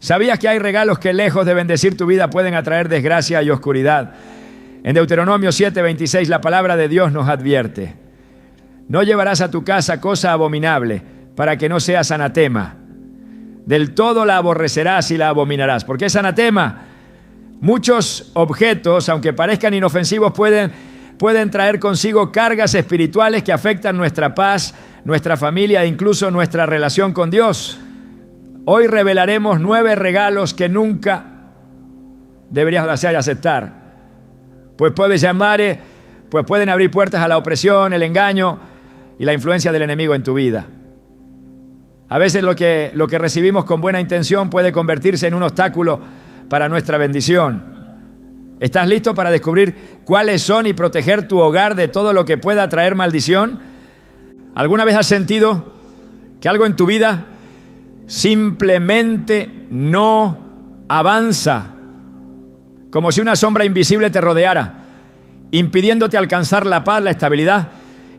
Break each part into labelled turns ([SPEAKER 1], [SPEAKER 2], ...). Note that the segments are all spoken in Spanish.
[SPEAKER 1] ¿Sabías que hay regalos que lejos de bendecir tu vida pueden atraer desgracia y oscuridad? En Deuteronomio 7:26 la palabra de Dios nos advierte: no llevarás a tu casa cosa abominable, para que no seas anatema. Del todo la aborrecerás y la abominarás. ¿Por qué es anatema? Muchos objetos, aunque parezcan inofensivos, pueden traer consigo cargas espirituales que afectan nuestra paz, nuestra familia e incluso nuestra relación con Dios. Hoy revelaremos 9 regalos que nunca deberías hacer y aceptar. Pues pueden abrir puertas a la opresión, el engaño y la influencia del enemigo en tu vida. A veces lo que recibimos con buena intención puede convertirse en un obstáculo para nuestra bendición. ¿Estás listo para descubrir cuáles son y proteger tu hogar de todo lo que pueda traer maldición? ¿Alguna vez has sentido que algo en tu vida simplemente no avanza? Como si una sombra invisible te rodeara, impidiéndote alcanzar la paz, la estabilidad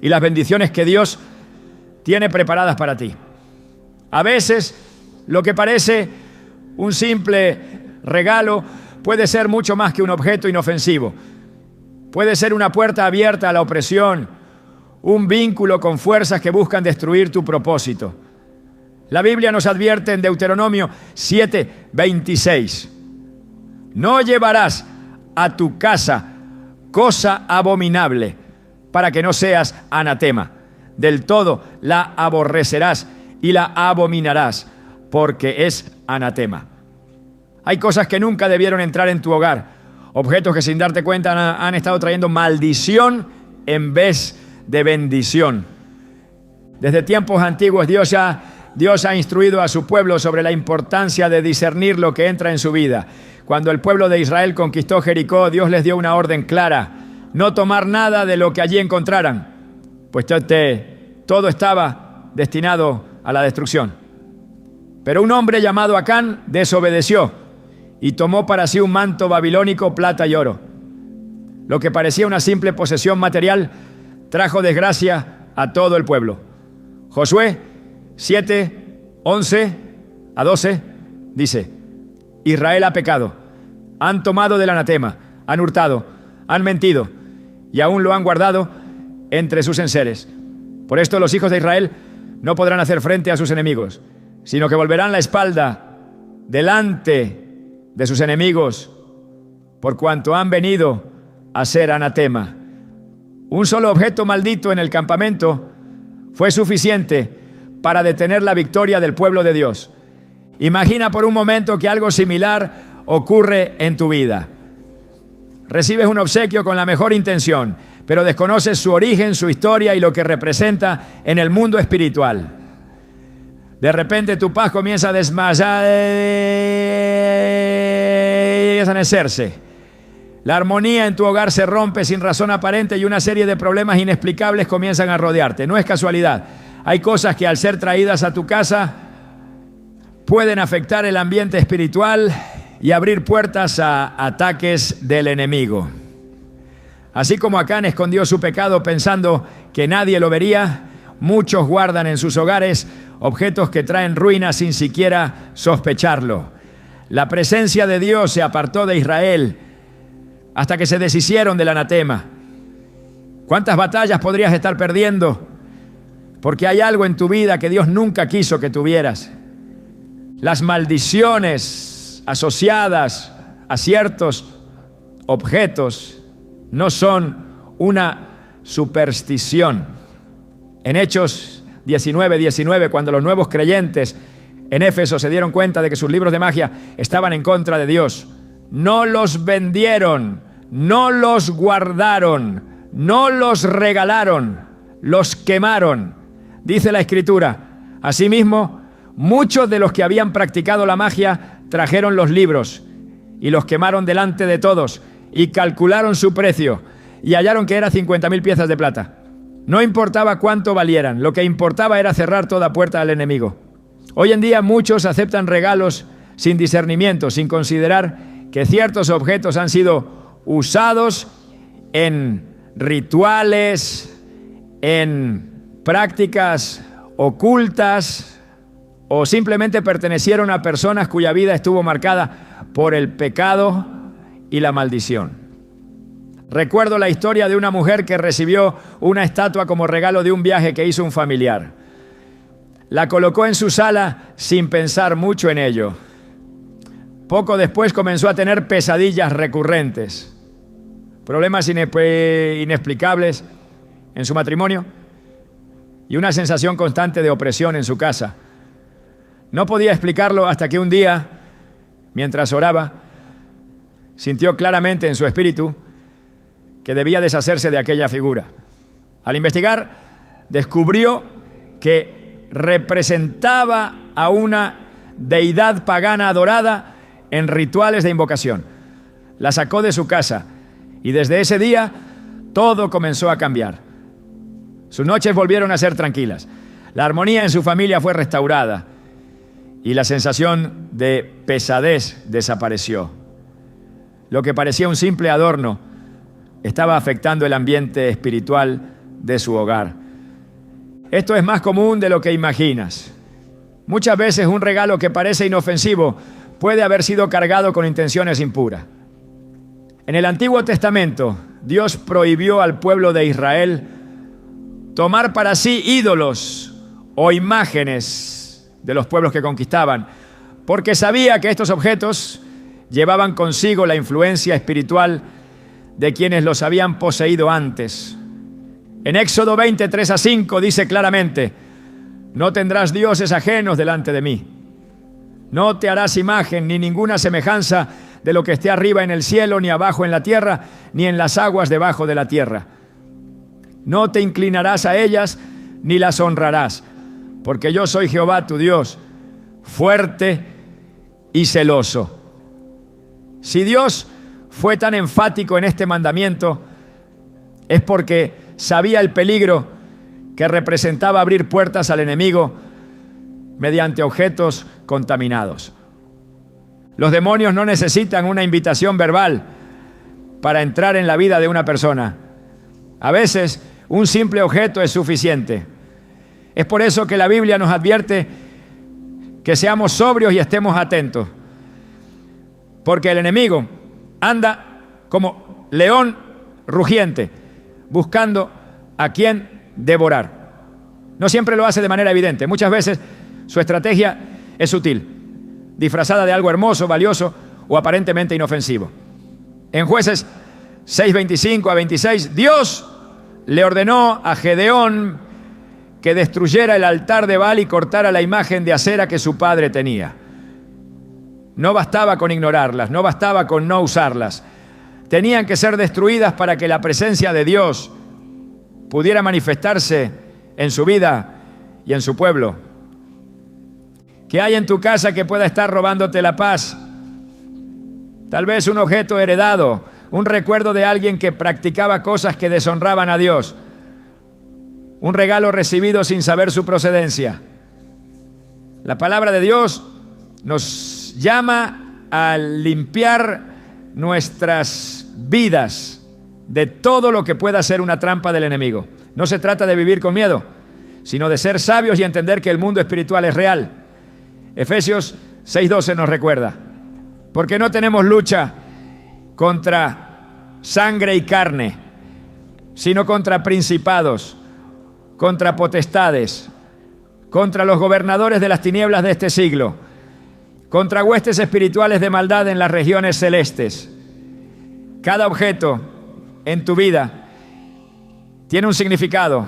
[SPEAKER 1] y las bendiciones que Dios tiene preparadas para ti. A veces, lo que parece un simple regalo puede ser mucho más que un objeto inofensivo. Puede ser una puerta abierta a la opresión, un vínculo con fuerzas que buscan destruir tu propósito. La Biblia nos advierte en Deuteronomio 7:26: no llevarás a tu casa cosa abominable, para que no seas anatema. Del todo la aborrecerás y la abominarás, porque es anatema. Hay cosas que nunca debieron entrar en tu hogar, objetos que sin darte cuenta han estado trayendo maldición en vez de bendición. Desde tiempos antiguos Dios ha instruido a su pueblo sobre la importancia de discernir lo que entra en su vida. Cuando el pueblo de Israel conquistó Jericó, Dios les dio una orden clara: no tomar nada de lo que allí encontraran, pues todo estaba destinado a la destrucción. Pero un hombre llamado Acán desobedeció y tomó para sí un manto babilónico, plata y oro. Lo que parecía una simple posesión material trajo desgracia a todo el pueblo. Josué 7:11-12 dice: Israel ha pecado, han tomado del anatema, han hurtado, han mentido y aún lo han guardado entre sus enseres. Por esto los hijos de Israel no podrán hacer frente a sus enemigos, sino que volverán la espalda delante de sus enemigos, por cuanto han venido a ser anatema. Un solo objeto maldito en el campamento fue suficiente para detener la victoria del pueblo de Dios. Imagina por un momento que algo similar ocurre en tu vida. Recibes un obsequio con la mejor intención, pero desconoces su origen, su historia y lo que representa en el mundo espiritual. De repente tu paz comienza a desvanecerse. La armonía en tu hogar se rompe sin razón aparente y una serie de problemas inexplicables comienzan a rodearte. No es casualidad. Hay cosas que al ser traídas a tu casa pueden afectar el ambiente espiritual y abrir puertas a ataques del enemigo. Así como Acán escondió su pecado pensando que nadie lo vería, muchos guardan en sus hogares objetos que traen ruina sin siquiera sospecharlo. La presencia de Dios se apartó de Israel hasta que se deshicieron del anatema. ¿Cuántas batallas podrías estar perdiendo? Porque hay algo en tu vida que Dios nunca quiso que tuvieras. Las maldiciones asociadas a ciertos objetos no son una superstición. En Hechos 19:19, cuando los nuevos creyentes en Éfeso se dieron cuenta de que sus libros de magia estaban en contra de Dios, no los vendieron, no los guardaron, no los regalaron, los quemaron. Dice la Escritura: asimismo, muchos de los que habían practicado la magia trajeron los libros y los quemaron delante de todos y calcularon su precio y hallaron que era 50,000 piezas de plata. No importaba cuánto valieran, lo que importaba era cerrar toda puerta al enemigo. Hoy en día muchos aceptan regalos sin discernimiento, sin considerar que ciertos objetos han sido usados en rituales, en prácticas ocultas o simplemente pertenecieron a personas cuya vida estuvo marcada por el pecado y la maldición. Recuerdo la historia de una mujer que recibió una estatua como regalo de un viaje que hizo un familiar. La colocó en su sala sin pensar mucho en ello. Poco después comenzó a tener pesadillas recurrentes, problemas inexplicables en su matrimonio y una sensación constante de opresión en su casa. No podía explicarlo hasta que un día, mientras oraba, sintió claramente en su espíritu que debía deshacerse de aquella figura. Al investigar, descubrió que representaba a una deidad pagana adorada en rituales de invocación. La sacó de su casa y desde ese día todo comenzó a cambiar. Sus noches volvieron a ser tranquilas. La armonía en su familia fue restaurada y la sensación de pesadez desapareció. Lo que parecía un simple adorno estaba afectando el ambiente espiritual de su hogar. Esto es más común de lo que imaginas. Muchas veces un regalo que parece inofensivo puede haber sido cargado con intenciones impuras. En el Antiguo Testamento, Dios prohibió al pueblo de Israel tomar para sí ídolos o imágenes de los pueblos que conquistaban, porque sabía que estos objetos llevaban consigo la influencia espiritual de quienes los habían poseído antes. En Éxodo 20, 3-5 dice claramente: no tendrás dioses ajenos delante de mí. No te harás imagen ni ninguna semejanza de lo que esté arriba en el cielo, ni abajo en la tierra, ni en las aguas debajo de la tierra. No te inclinarás a ellas, ni las honrarás, porque yo soy Jehová tu Dios, fuerte y celoso. Si Dios fue tan enfático en este mandamiento, es porque sabía el peligro que representaba abrir puertas al enemigo mediante objetos contaminados. Los demonios no necesitan una invitación verbal para entrar en la vida de una persona. A veces, un simple objeto es suficiente. Es por eso que la Biblia nos advierte que seamos sobrios y estemos atentos, porque el enemigo anda como león rugiente, buscando a quien devorar. No siempre lo hace de manera evidente. Muchas veces su estrategia es sutil, disfrazada de algo hermoso, valioso o aparentemente inofensivo. En Jueces 6:25-26, Dios le ordenó a Gedeón que destruyera el altar de Baal y cortara la imagen de acera que su padre tenía. No bastaba con ignorarlas, no bastaba con no usarlas. Tenían que ser destruidas para que la presencia de Dios pudiera manifestarse en su vida y en su pueblo. ¿Qué hay en tu casa que pueda estar robándote la paz? Tal vez un objeto heredado, un recuerdo de alguien que practicaba cosas que deshonraban a Dios, un regalo recibido sin saber su procedencia. La palabra de Dios nos llama a limpiar nuestras vidas de todo lo que pueda ser una trampa del enemigo. No se trata de vivir con miedo, sino de ser sabios y entender que el mundo espiritual es real. Efesios 6:12 nos recuerda: porque no tenemos lucha contra sangre y carne, sino contra principados, contra potestades, contra los gobernadores de las tinieblas de este siglo, contra huestes espirituales de maldad en las regiones celestes. Cada objeto en tu vida tiene un significado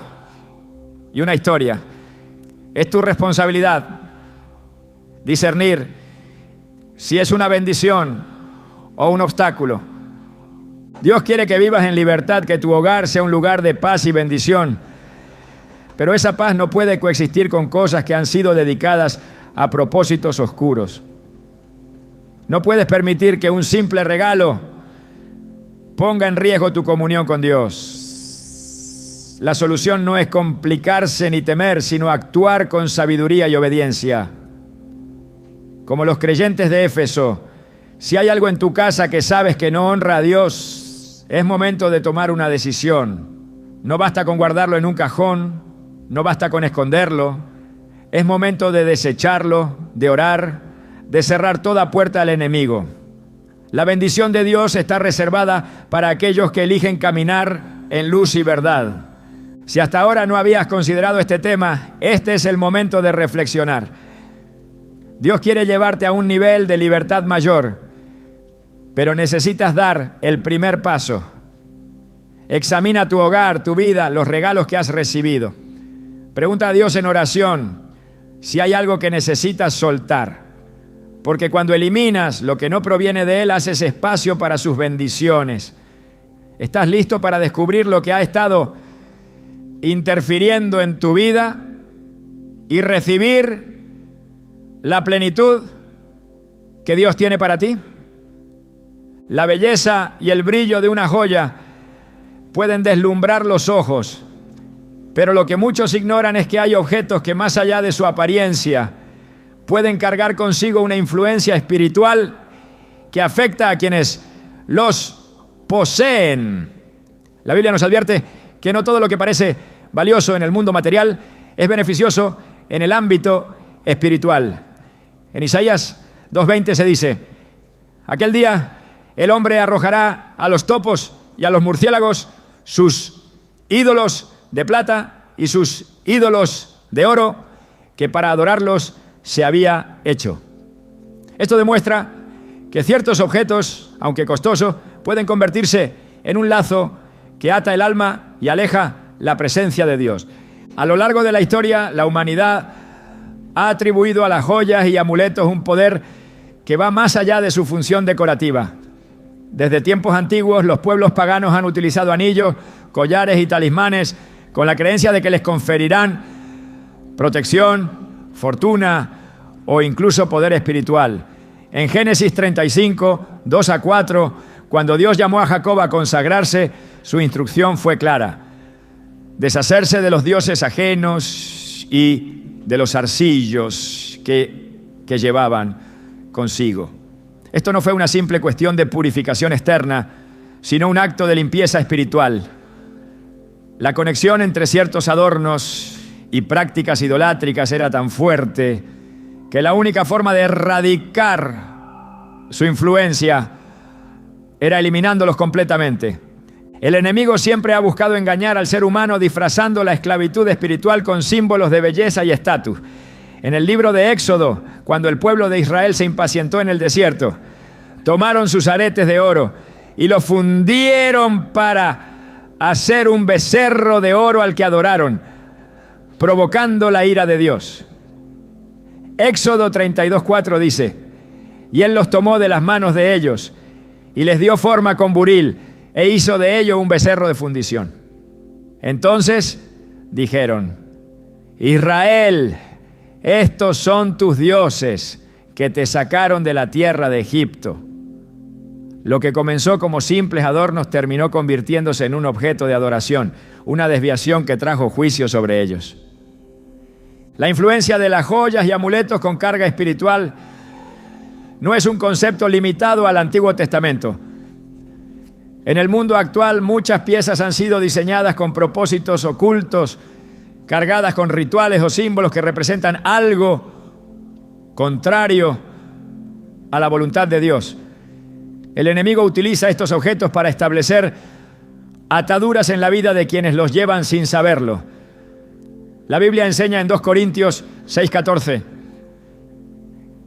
[SPEAKER 1] y una historia. Es tu responsabilidad discernir si es una bendición o un obstáculo. Dios quiere que vivas en libertad, que tu hogar sea un lugar de paz y bendición. Pero esa paz no puede coexistir con cosas que han sido dedicadas a propósitos oscuros. No puedes permitir que un simple regalo ponga en riesgo tu comunión con Dios. La solución no es complicarse ni temer, sino actuar con sabiduría y obediencia. Como los creyentes de Éfeso, si hay algo en tu casa que sabes que no honra a Dios, es momento de tomar una decisión. No basta con guardarlo en un cajón, no basta con esconderlo, Es momento de desecharlo, de orar, de cerrar toda puerta al enemigo. La bendición de Dios está reservada para aquellos que eligen caminar en luz y verdad. Si hasta ahora no habías considerado este tema, este es el momento de reflexionar. Dios quiere llevarte a un nivel de libertad mayor, pero necesitas dar el primer paso. Examina tu hogar, tu vida, los regalos que has recibido. Pregunta a Dios en oración si hay algo que necesitas soltar. Porque cuando eliminas lo que no proviene de Él, haces espacio para sus bendiciones. ¿Estás listo para descubrir lo que ha estado interfiriendo en tu vida y recibir la plenitud que Dios tiene para ti? La belleza y el brillo de una joya pueden deslumbrar los ojos, pero lo que muchos ignoran es que hay objetos que más allá de su apariencia pueden cargar consigo una influencia espiritual que afecta a quienes los poseen. La Biblia nos advierte que no todo lo que parece valioso en el mundo material es beneficioso en el ámbito espiritual. En Isaías 2:20 se dice: aquel día el hombre arrojará a los topos y a los murciélagos sus ídolos de plata y sus ídolos de oro que para adorarlos se había hecho. Esto demuestra que ciertos objetos, aunque costosos, pueden convertirse en un lazo que ata el alma y aleja la presencia de Dios. A lo largo de la historia, la humanidad ha atribuido a las joyas y amuletos un poder que va más allá de su función decorativa. Desde tiempos antiguos, los pueblos paganos han utilizado anillos, collares y talismanes con la creencia de que les conferirán protección, fortuna o incluso poder espiritual. En Génesis 35, 2-4, cuando Dios llamó a Jacob a consagrarse, su instrucción fue clara: deshacerse de los dioses ajenos y de los arcillos que llevaban consigo. Esto no fue una simple cuestión de purificación externa, sino un acto de limpieza espiritual. La conexión entre ciertos adornos y prácticas idolátricas era tan fuerte que la única forma de erradicar su influencia era eliminándolos completamente. El enemigo siempre ha buscado engañar al ser humano disfrazando la esclavitud espiritual con símbolos de belleza y estatus. En el libro de Éxodo, cuando el pueblo de Israel se impacientó en el desierto, tomaron sus aretes de oro y los fundieron para hacer un becerro de oro al que adoraron, provocando la ira de Dios. Éxodo 32:4 dice: y él los tomó de las manos de ellos y les dio forma con buril e hizo de ellos un becerro de fundición. Entonces dijeron: Israel, estos son tus dioses que te sacaron de la tierra de Egipto. Lo que comenzó como simples adornos terminó convirtiéndose en un objeto de adoración, una desviación que trajo juicio sobre ellos. La influencia de las joyas y amuletos con carga espiritual no es un concepto limitado al Antiguo Testamento. En el mundo actual, muchas piezas han sido diseñadas con propósitos ocultos, cargadas con rituales o símbolos que representan algo contrario a la voluntad de Dios. El enemigo utiliza estos objetos para establecer ataduras en la vida de quienes los llevan sin saberlo. La Biblia enseña en 2 Corintios 6:14: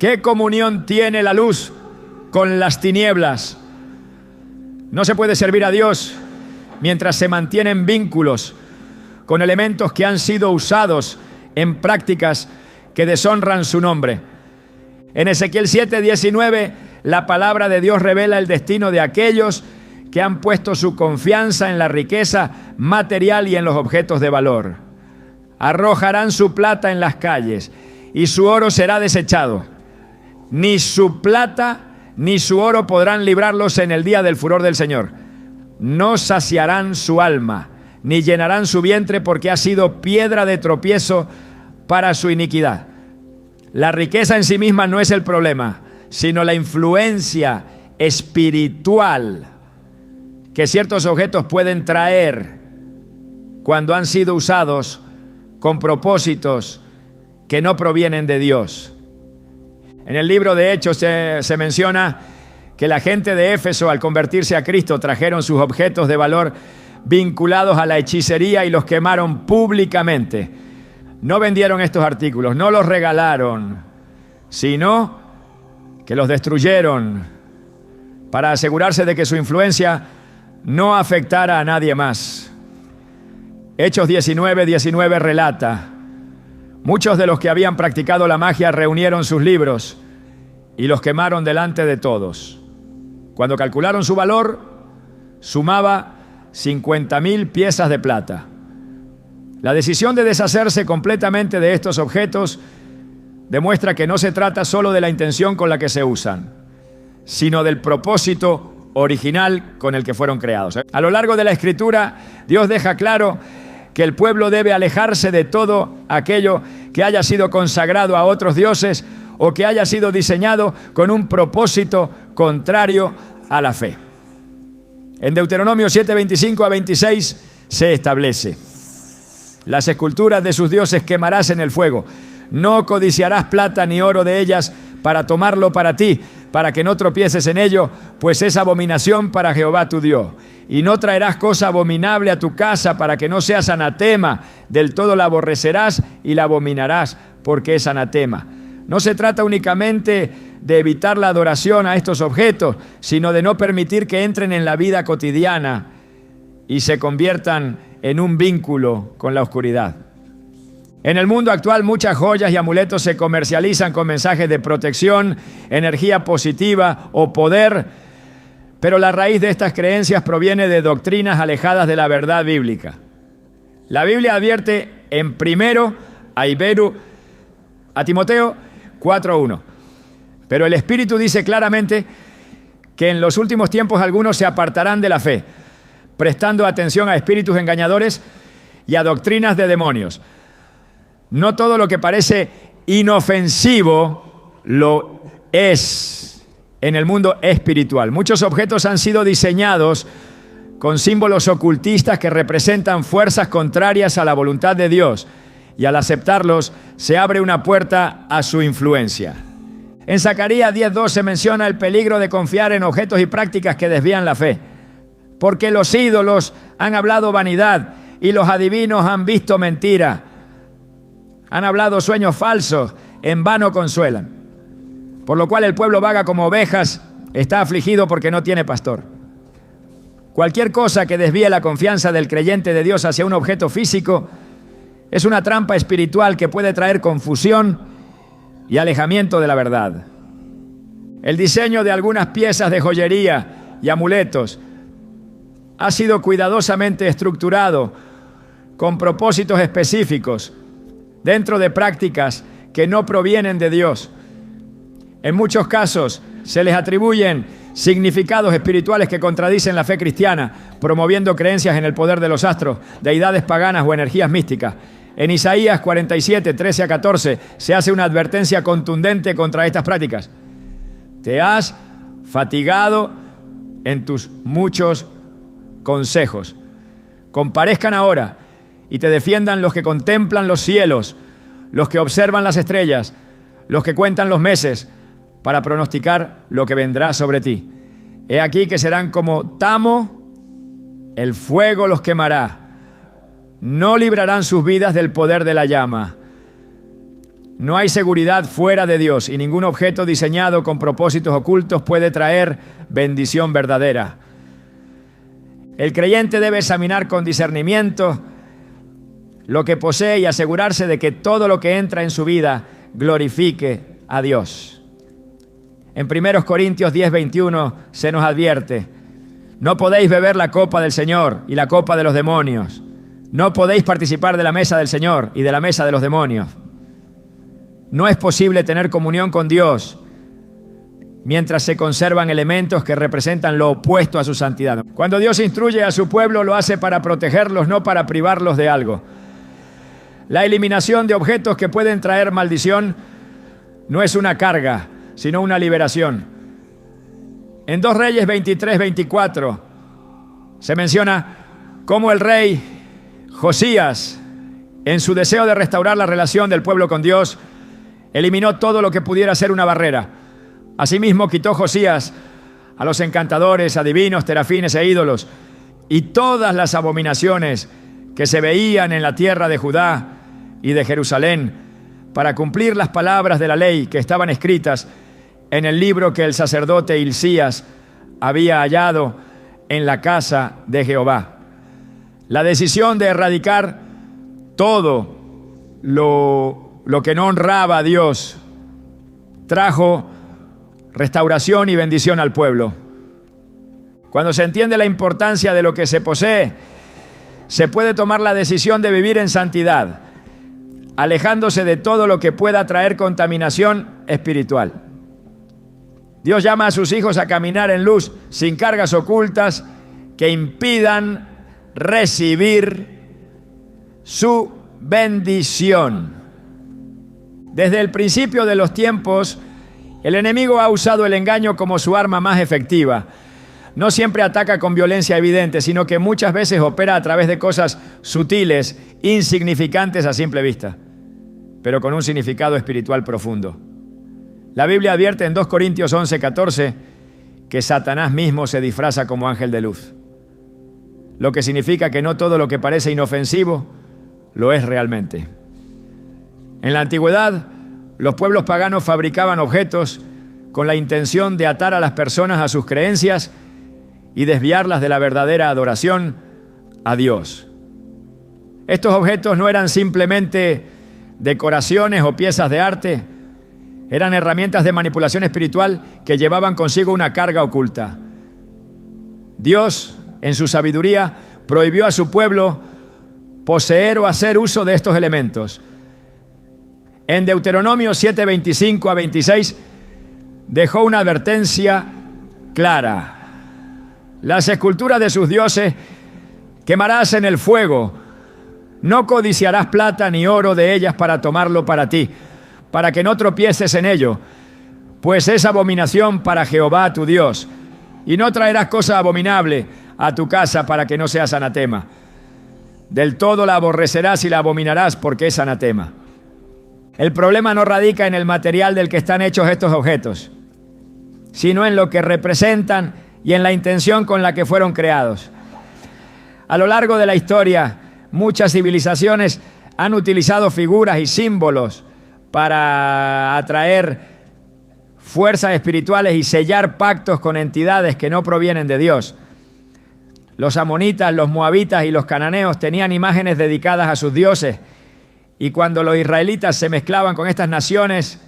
[SPEAKER 1] ¿qué comunión tiene la luz con las tinieblas? No se puede servir a Dios mientras se mantienen vínculos con elementos que han sido usados en prácticas que deshonran su nombre. En Ezequiel 7:19, la palabra de Dios revela el destino de aquellos que han puesto su confianza en la riqueza material y en los objetos de valor. Arrojarán su plata en las calles y su oro será desechado. Ni su plata ni su oro podrán librarlos en el día del furor del Señor. No saciarán su alma, ni llenarán su vientre, porque ha sido piedra de tropiezo para su iniquidad. La riqueza en sí misma no es el problema, sino la influencia espiritual que ciertos objetos pueden traer cuando han sido usados con propósitos que no provienen de Dios. En el libro de Hechos se menciona que la gente de Éfeso, al convertirse a Cristo, trajeron sus objetos de valor vinculados a la hechicería y los quemaron públicamente. No vendieron estos artículos, no los regalaron, sino que los destruyeron para asegurarse de que su influencia no afectara a nadie más. Hechos 19:19 relata: muchos de los que habían practicado la magia reunieron sus libros y los quemaron delante de todos. Cuando calcularon su valor, sumaba 50,000 piezas de plata. La decisión de deshacerse completamente de estos objetos demuestra que no se trata solo de la intención con la que se usan, sino del propósito original con el que fueron creados. A lo largo de la Escritura, Dios deja claro que el pueblo debe alejarse de todo aquello que haya sido consagrado a otros dioses o que haya sido diseñado con un propósito contrario a la fe. En Deuteronomio 7:25-26 se establece: las esculturas de sus dioses quemarás en el fuego. No codiciarás plata ni oro de ellas para tomarlo para ti, para que no tropieces en ello, pues es abominación para Jehová tu Dios. Y no traerás cosa abominable a tu casa, para que no seas anatema. Del todo la aborrecerás y la abominarás, porque es anatema. No se trata únicamente de evitar la adoración a estos objetos, sino de no permitir que entren en la vida cotidiana y se conviertan en un vínculo con la oscuridad. En el mundo actual, muchas joyas y amuletos se comercializan con mensajes de protección, energía positiva o poder, pero la raíz de estas creencias proviene de doctrinas alejadas de la verdad bíblica. La Biblia advierte en primero a Timoteo 4:1. Pero el Espíritu dice claramente que en los últimos tiempos algunos se apartarán de la fe, prestando atención a espíritus engañadores y a doctrinas de demonios. No todo lo que parece inofensivo lo es en el mundo espiritual. Muchos objetos han sido diseñados con símbolos ocultistas que representan fuerzas contrarias a la voluntad de Dios, y al aceptarlos se abre una puerta a su influencia. En Zacarías 10:2 se menciona el peligro de confiar en objetos y prácticas que desvían la fe, porque los ídolos han hablado vanidad y los adivinos han visto mentira. Han hablado sueños falsos, en vano consuelan. Por lo cual el pueblo vaga como ovejas, está afligido porque no tiene pastor. Cualquier cosa que desvíe la confianza del creyente de Dios hacia un objeto físico es una trampa espiritual que puede traer confusión y alejamiento de la verdad. El diseño de algunas piezas de joyería y amuletos ha sido cuidadosamente estructurado con propósitos específicos dentro de prácticas que no provienen de Dios. En muchos casos se les atribuyen significados espirituales que contradicen la fe cristiana, promoviendo creencias en el poder de los astros, deidades paganas o energías místicas. En Isaías 47:13-14 se hace una advertencia contundente contra estas prácticas. Te has fatigado en tus muchos consejos. Comparezcan ahora y te defiendan los que contemplan los cielos, los que observan las estrellas, los que cuentan los meses, para pronosticar lo que vendrá sobre ti. He aquí que serán como tamo, el fuego los quemará. No librarán sus vidas del poder de la llama. No hay seguridad fuera de Dios, y ningún objeto diseñado con propósitos ocultos puede traer bendición verdadera. El creyente debe examinar con discernimiento lo que posee y asegurarse de que todo lo que entra en su vida glorifique a Dios. En 1 Corintios 10:21 se nos advierte: no podéis beber la copa del Señor y la copa de los demonios. No podéis participar de la mesa del Señor y de la mesa de los demonios. No es posible tener comunión con Dios mientras se conservan elementos que representan lo opuesto a su santidad. Cuando Dios instruye a su pueblo, lo hace para protegerlos, no para privarlos de algo. La eliminación de objetos que pueden traer maldición no es una carga, sino una liberación. En 2 Reyes 23-24 se menciona cómo el rey Josías En su deseo de restaurar la relación del pueblo con Dios, eliminó todo lo que pudiera ser una barrera. Asimismo, quitó Josías a los encantadores, adivinos, terafines e ídolos, y todas las abominaciones que se veían en la tierra de Judá y de Jerusalén, para cumplir las palabras de la ley que estaban escritas en el libro que el sacerdote Hilcías había hallado en la casa de Jehová. La decisión de erradicar todo lo que no honraba a Dios trajo restauración y bendición al pueblo. Cuando se entiende la importancia de lo que se posee, se puede tomar la decisión de vivir en santidad, alejándose de todo lo que pueda traer contaminación espiritual. Dios llama a sus hijos a caminar en luz, sin cargas ocultas que impidan recibir su bendición. Desde el principio de los tiempos, el enemigo ha usado el engaño como su arma más efectiva. No siempre ataca con violencia evidente, sino que muchas veces opera a través de cosas sutiles, insignificantes a simple vista, pero con un significado espiritual profundo. La Biblia advierte en 2 Corintios 11:14 que Satanás mismo se disfraza como ángel de luz, lo que significa que no todo lo que parece inofensivo lo es realmente. En la antigüedad, los pueblos paganos fabricaban objetos con la intención de atar a las personas a sus creencias y desviarlas de la verdadera adoración a Dios. Estos objetos no eran simplemente decoraciones o piezas de arte, eran herramientas de manipulación espiritual que llevaban consigo una carga oculta. Dios, en su sabiduría, prohibió a su pueblo poseer o hacer uso de estos elementos. En Deuteronomio 7:25-26 dejó una advertencia clara. Las esculturas de sus dioses quemarás en el fuego. No codiciarás plata ni oro de ellas para tomarlo para ti, para que no tropieces en ello, pues es abominación para Jehová tu Dios. Y no traerás cosa abominable a tu casa para que no seas anatema. Del todo la aborrecerás y la abominarás porque es anatema. El problema no radica en el material del que están hechos estos objetos, sino en lo que representan y en la intención con la que fueron creados. A lo largo de la historia, muchas civilizaciones han utilizado figuras y símbolos para atraer fuerzas espirituales y sellar pactos con entidades que no provienen de Dios. Los amonitas, los moabitas y los cananeos tenían imágenes dedicadas a sus dioses, y cuando los israelitas se mezclaban con estas naciones,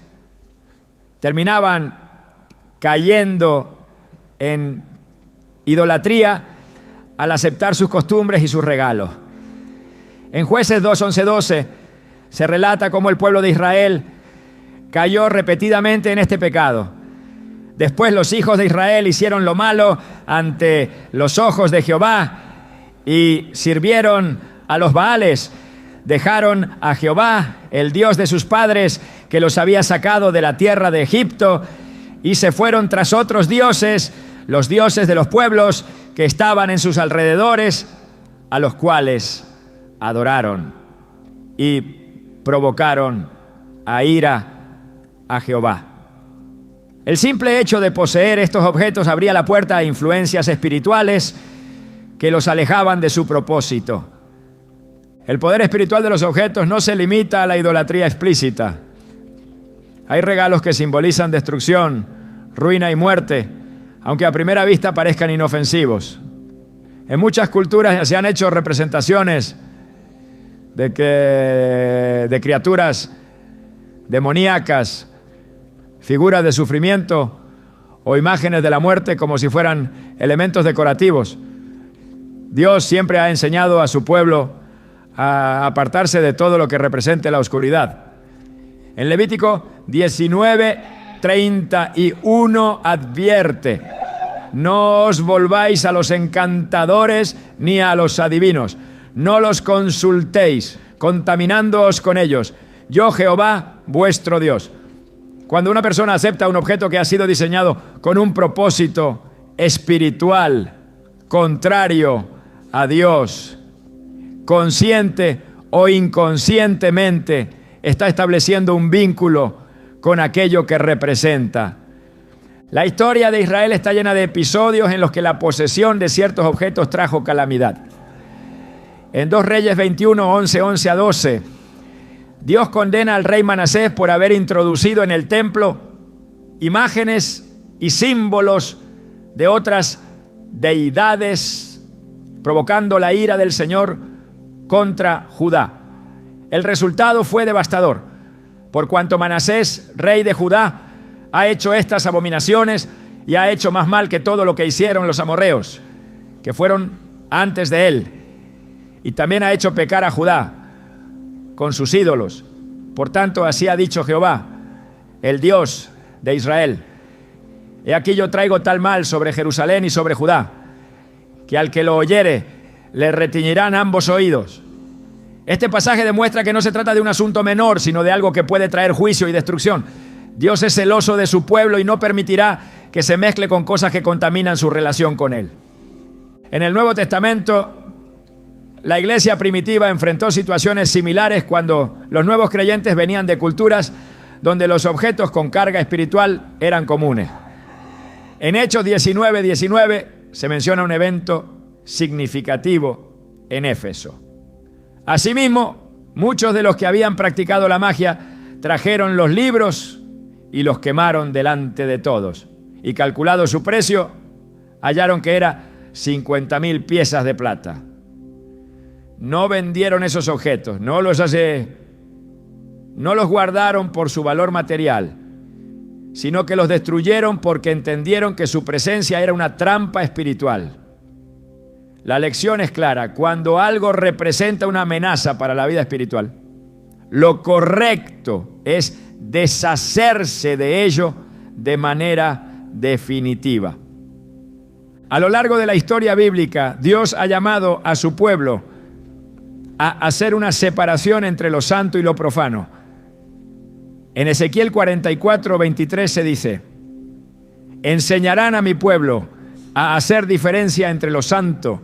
[SPEAKER 1] terminaban cayendo en idolatría al aceptar sus costumbres y sus regalos. En Jueces 2:11-12 se relata cómo el pueblo de Israel cayó repetidamente en este pecado. Después los hijos de Israel hicieron lo malo ante los ojos de Jehová y sirvieron a los Baales. Dejaron a Jehová, el Dios de sus padres, que los había sacado de la tierra de Egipto, y se fueron tras otros dioses, los dioses de los pueblos que estaban en sus alrededores, a los cuales adoraron y provocaron a ira a Jehová. El simple hecho de poseer estos objetos abría la puerta a influencias espirituales que los alejaban de su propósito. El poder espiritual de los objetos no se limita a la idolatría explícita. Hay regalos que simbolizan destrucción, ruina y muerte, aunque a primera vista parezcan inofensivos. En muchas culturas se han hecho representaciones de criaturas demoníacas, figuras de sufrimiento o imágenes de la muerte como si fueran elementos decorativos. Dios siempre ha enseñado a su pueblo a apartarse de todo lo que represente la oscuridad. En Levítico 19:31 advierte: no os volváis a los encantadores ni a los adivinos, no los consultéis, contaminándoos con ellos. Yo, Jehová, vuestro Dios. Cuando una persona acepta un objeto que ha sido diseñado con un propósito espiritual contrario a Dios, consciente o inconscientemente está estableciendo un vínculo con aquello que representa. La historia de Israel está llena de episodios en los que la posesión de ciertos objetos trajo calamidad. En 2 Reyes 21, 11 a 12, Dios condena al rey Manasés por haber introducido en el templo imágenes y símbolos de otras deidades, provocando la ira del Señor contra Judá. El resultado fue devastador, por cuanto Manasés, rey de Judá, ha hecho estas abominaciones y ha hecho más mal que todo lo que hicieron los amorreos, que fueron antes de él. Y también ha hecho pecar a Judá con sus ídolos. Por tanto, así ha dicho Jehová, el Dios de Israel: he aquí yo traigo tal mal sobre Jerusalén y sobre Judá, que al que lo oyere le retiñirán ambos oídos. Este pasaje demuestra que no se trata de un asunto menor, sino de algo que puede traer juicio y destrucción. Dios es celoso de su pueblo y no permitirá que se mezcle con cosas que contaminan su relación con él. En el Nuevo Testamento, la iglesia primitiva enfrentó situaciones similares cuando los nuevos creyentes venían de culturas donde los objetos con carga espiritual eran comunes. En Hechos 19:19 se menciona un evento significativo en Éfeso. Asimismo, muchos de los que habían practicado la magia trajeron los libros y los quemaron delante de todos. Y calculado su precio, hallaron que era 50,000 piezas de plata. No vendieron esos objetos, no los guardaron por su valor material, sino que los destruyeron porque entendieron que su presencia era una trampa espiritual. La lección es clara: cuando algo representa una amenaza para la vida espiritual, lo correcto es deshacerse de ello de manera definitiva. A lo largo de la historia bíblica, Dios ha llamado a su pueblo a hacer una separación entre lo santo y lo profano. En Ezequiel 44:23 se dice: enseñarán a mi pueblo a hacer diferencia entre lo santo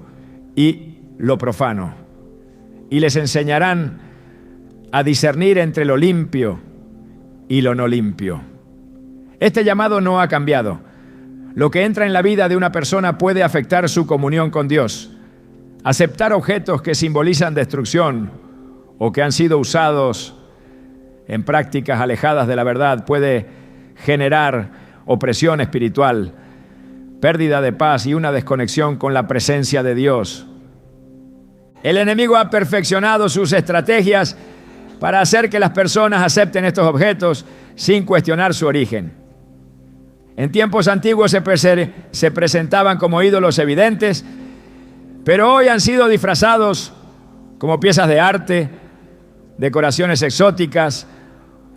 [SPEAKER 1] y lo profano, y les enseñarán a discernir entre lo limpio y lo no limpio. Este llamado no ha cambiado. Lo que entra en la vida de una persona puede afectar su comunión con Dios. Aceptar objetos que simbolizan destrucción o que han sido usados en prácticas alejadas de la verdad puede generar opresión espiritual, pérdida de paz y una desconexión con la presencia de Dios. El enemigo ha perfeccionado sus estrategias para hacer que las personas acepten estos objetos sin cuestionar su origen. En tiempos antiguos se presentaban como ídolos evidentes, pero hoy han sido disfrazados como piezas de arte, decoraciones exóticas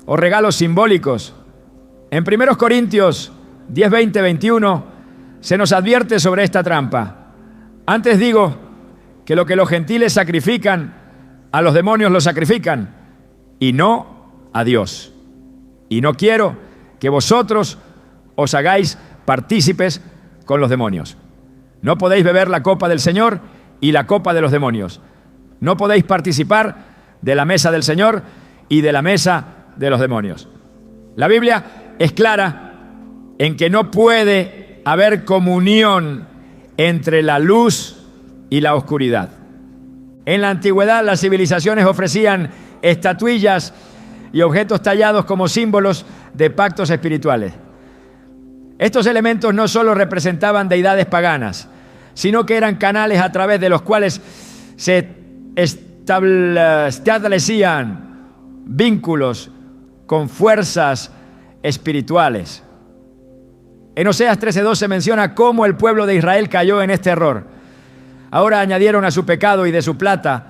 [SPEAKER 1] o regalos simbólicos. En 1 Corintios 10, 20, 21 se nos advierte sobre esta trampa. Antes digo que lo que los gentiles sacrifican, a los demonios lo sacrifican, y no a Dios. Y no quiero que vosotros os hagáis partícipes con los demonios. No podéis beber la copa del Señor y la copa de los demonios. No podéis participar de la mesa del Señor y de la mesa de los demonios. La Biblia es clara en que no puede haber comunión entre la luz y la oscuridad. En la antigüedad, las civilizaciones ofrecían estatuillas y objetos tallados como símbolos de pactos espirituales. Estos elementos no solo representaban deidades paganas, sino que eran canales a través de los cuales se establecían vínculos con fuerzas espirituales. En Oseas 13:2 se menciona cómo el pueblo de Israel cayó en este error. Ahora añadieron a su pecado y de su plata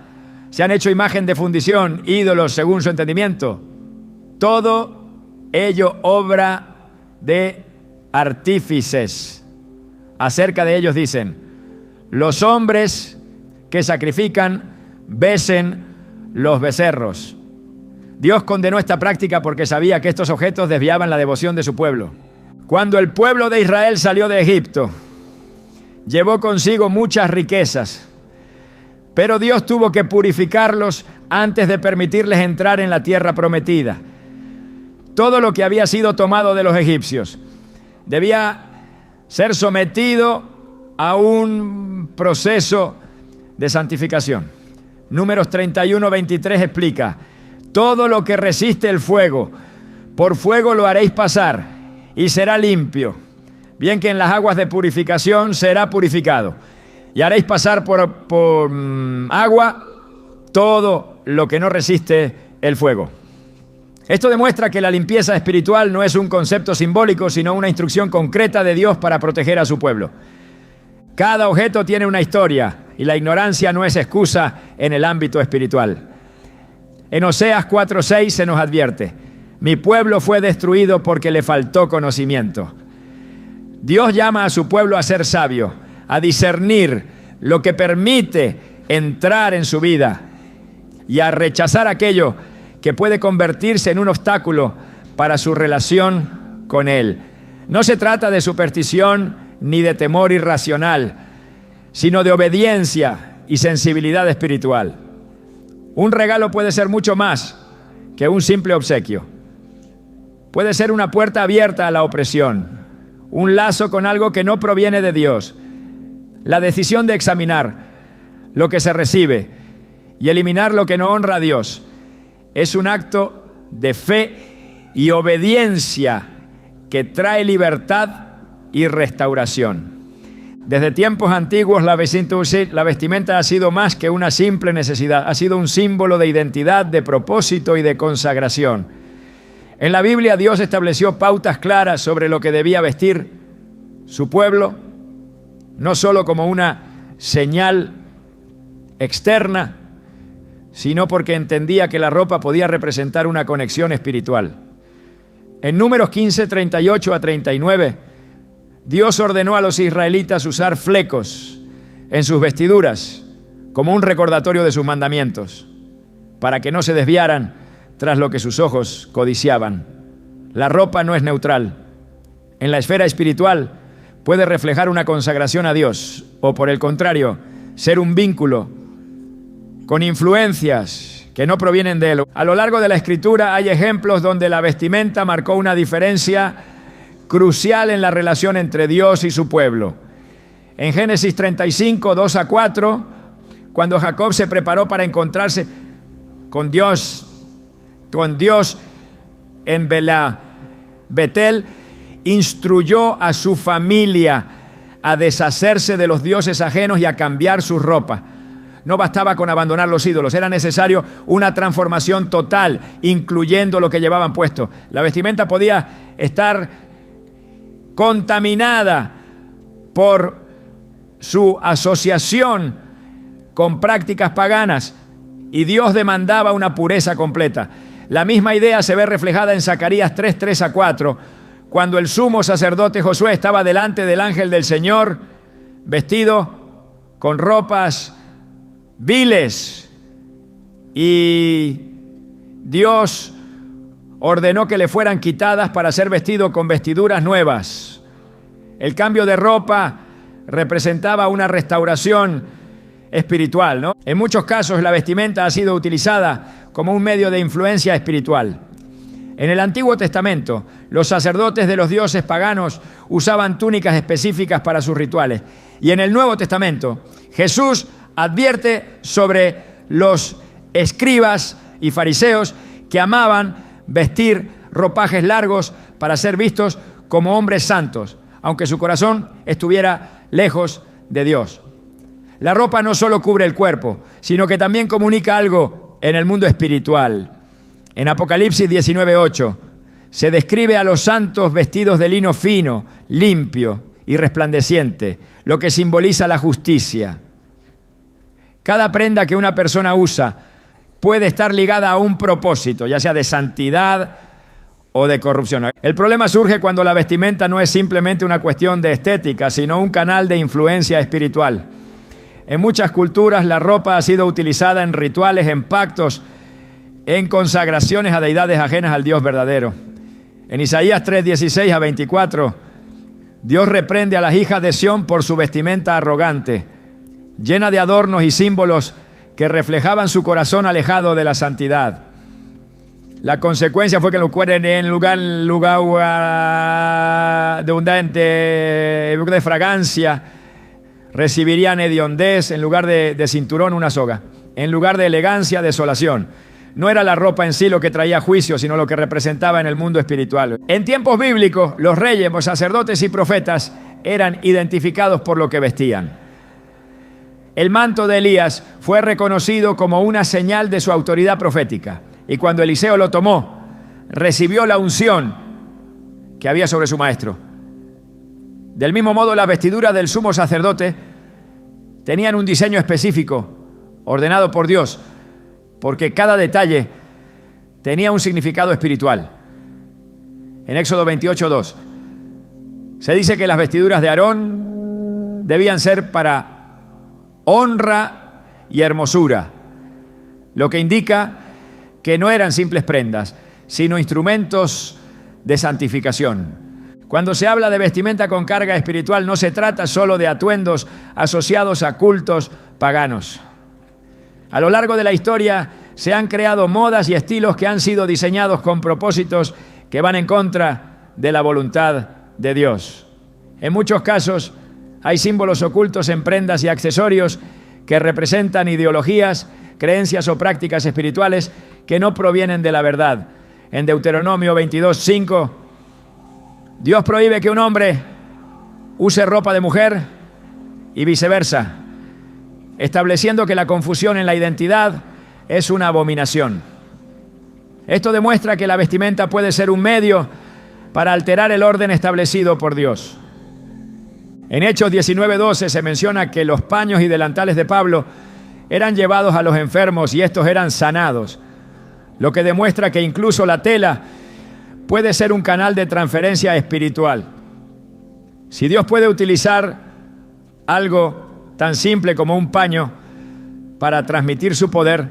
[SPEAKER 1] se han hecho imagen de fundición, ídolos según su entendimiento. Todo ello obra de artífices. Acerca de ellos dicen: los hombres que sacrifican besen los becerros. Dios condenó esta práctica porque sabía que estos objetos desviaban la devoción de su pueblo. Cuando el pueblo de Israel salió de Egipto, llevó consigo muchas riquezas, pero Dios tuvo que purificarlos antes de permitirles entrar en la tierra prometida. Todo lo que había sido tomado de los egipcios debía ser sometido a un proceso de santificación. Números 31:23 explica: todo lo que resiste el fuego, por fuego lo haréis pasar y será limpio. Bien que en las aguas de purificación será purificado. Y haréis pasar por agua todo lo que no resiste el fuego. Esto demuestra que la limpieza espiritual no es un concepto simbólico, sino una instrucción concreta de Dios para proteger a su pueblo. Cada objeto tiene una historia y la ignorancia no es excusa en el ámbito espiritual. En Oseas 4:6 se nos advierte: mi pueblo fue destruido porque le faltó conocimiento. Dios llama a su pueblo a ser sabio, a discernir lo que permite entrar en su vida y a rechazar aquello que puede convertirse en un obstáculo para su relación con Él. No se trata de superstición ni de temor irracional, sino de obediencia y sensibilidad espiritual. Un regalo puede ser mucho más que un simple obsequio. Puede ser una puerta abierta a la opresión, un lazo con algo que no proviene de Dios. La decisión de examinar lo que se recibe y eliminar lo que no honra a Dios es un acto de fe y obediencia que trae libertad y restauración. Desde tiempos antiguos la vestimenta ha sido más que una simple necesidad, ha sido un símbolo de identidad, de propósito y de consagración. En la Biblia Dios estableció pautas claras sobre lo que debía vestir su pueblo, no solo como una señal externa, sino porque entendía que la ropa podía representar una conexión espiritual. En Números 15, 38 a 39, Dios ordenó a los israelitas usar flecos en sus vestiduras como un recordatorio de sus mandamientos, para que no se desviaran tras lo que sus ojos codiciaban. La ropa no es neutral. En la esfera espiritual puede reflejar una consagración a Dios, o por el contrario, ser un vínculo con influencias que no provienen de Él. A lo largo de la Escritura hay ejemplos donde la vestimenta marcó una diferencia crucial en la relación entre Dios y su pueblo. En Génesis 35, 2 a 4, cuando Jacob se preparó para encontrarse con Dios en Betel, instruyó a su familia a deshacerse de los dioses ajenos y a cambiar su ropa. No bastaba con abandonar los ídolos, era necesario una transformación total, incluyendo lo que llevaban puesto. La vestimenta podía estar contaminada por su asociación con prácticas paganas y Dios demandaba una pureza completa. La misma idea se ve reflejada en Zacarías 3, 3 a 4, cuando el sumo sacerdote Josué estaba delante del ángel del Señor, vestido con ropas viles, y Dios ordenó que le fueran quitadas para ser vestido con vestiduras nuevas. El cambio de ropa representaba una restauración espiritual, ¿no? En muchos casos la vestimenta ha sido utilizada como un medio de influencia espiritual. En el Antiguo Testamento, los sacerdotes de los dioses paganos usaban túnicas específicas para sus rituales. Y en el Nuevo Testamento, Jesús advierte sobre los escribas y fariseos que amaban vestir ropajes largos para ser vistos como hombres santos, aunque su corazón estuviera lejos de Dios. La ropa no solo cubre el cuerpo, sino que también comunica algo en el mundo espiritual. En Apocalipsis 19:8 se describe a los santos vestidos de lino fino, limpio y resplandeciente, lo que simboliza la justicia. Cada prenda que una persona usa puede estar ligada a un propósito, ya sea de santidad o de corrupción. El problema surge cuando la vestimenta no es simplemente una cuestión de estética, sino un canal de influencia espiritual. En muchas culturas la ropa ha sido utilizada en rituales, en pactos, en consagraciones a deidades ajenas al Dios verdadero. En Isaías 3, 16 a 24, Dios reprende a las hijas de Sión por su vestimenta arrogante, llena de adornos y símbolos que reflejaban su corazón alejado de la santidad. La consecuencia fue que en lugar de fragancia, recibirían hediondez, en lugar de cinturón, una soga. En lugar de elegancia, desolación. No era la ropa en sí lo que traía juicio, sino lo que representaba en el mundo espiritual. En tiempos bíblicos, los reyes, los sacerdotes y profetas eran identificados por lo que vestían. El manto de Elías fue reconocido como una señal de su autoridad profética. Y cuando Eliseo lo tomó, recibió la unción que había sobre su maestro. Del mismo modo, las vestiduras del sumo sacerdote tenían un diseño específico, ordenado por Dios, porque cada detalle tenía un significado espiritual. En Éxodo 28:2 se dice que las vestiduras de Aarón debían ser para honra y hermosura, lo que indica que no eran simples prendas, sino instrumentos de santificación. Cuando se habla de vestimenta con carga espiritual, no se trata solo de atuendos asociados a cultos paganos. A lo largo de la historia se han creado modas y estilos que han sido diseñados con propósitos que van en contra de la voluntad de Dios. En muchos casos hay símbolos ocultos en prendas y accesorios que representan ideologías, creencias o prácticas espirituales que no provienen de la verdad. En Deuteronomio 22:5, Dios prohíbe que un hombre use ropa de mujer y viceversa, estableciendo que la confusión en la identidad es una abominación. Esto demuestra que la vestimenta puede ser un medio para alterar el orden establecido por Dios. En Hechos 19:12 se menciona que los paños y delantales de Pablo eran llevados a los enfermos y estos eran sanados, lo que demuestra que incluso la tela puede ser un canal de transferencia espiritual. Si Dios puede utilizar algo tan simple como un paño para transmitir su poder,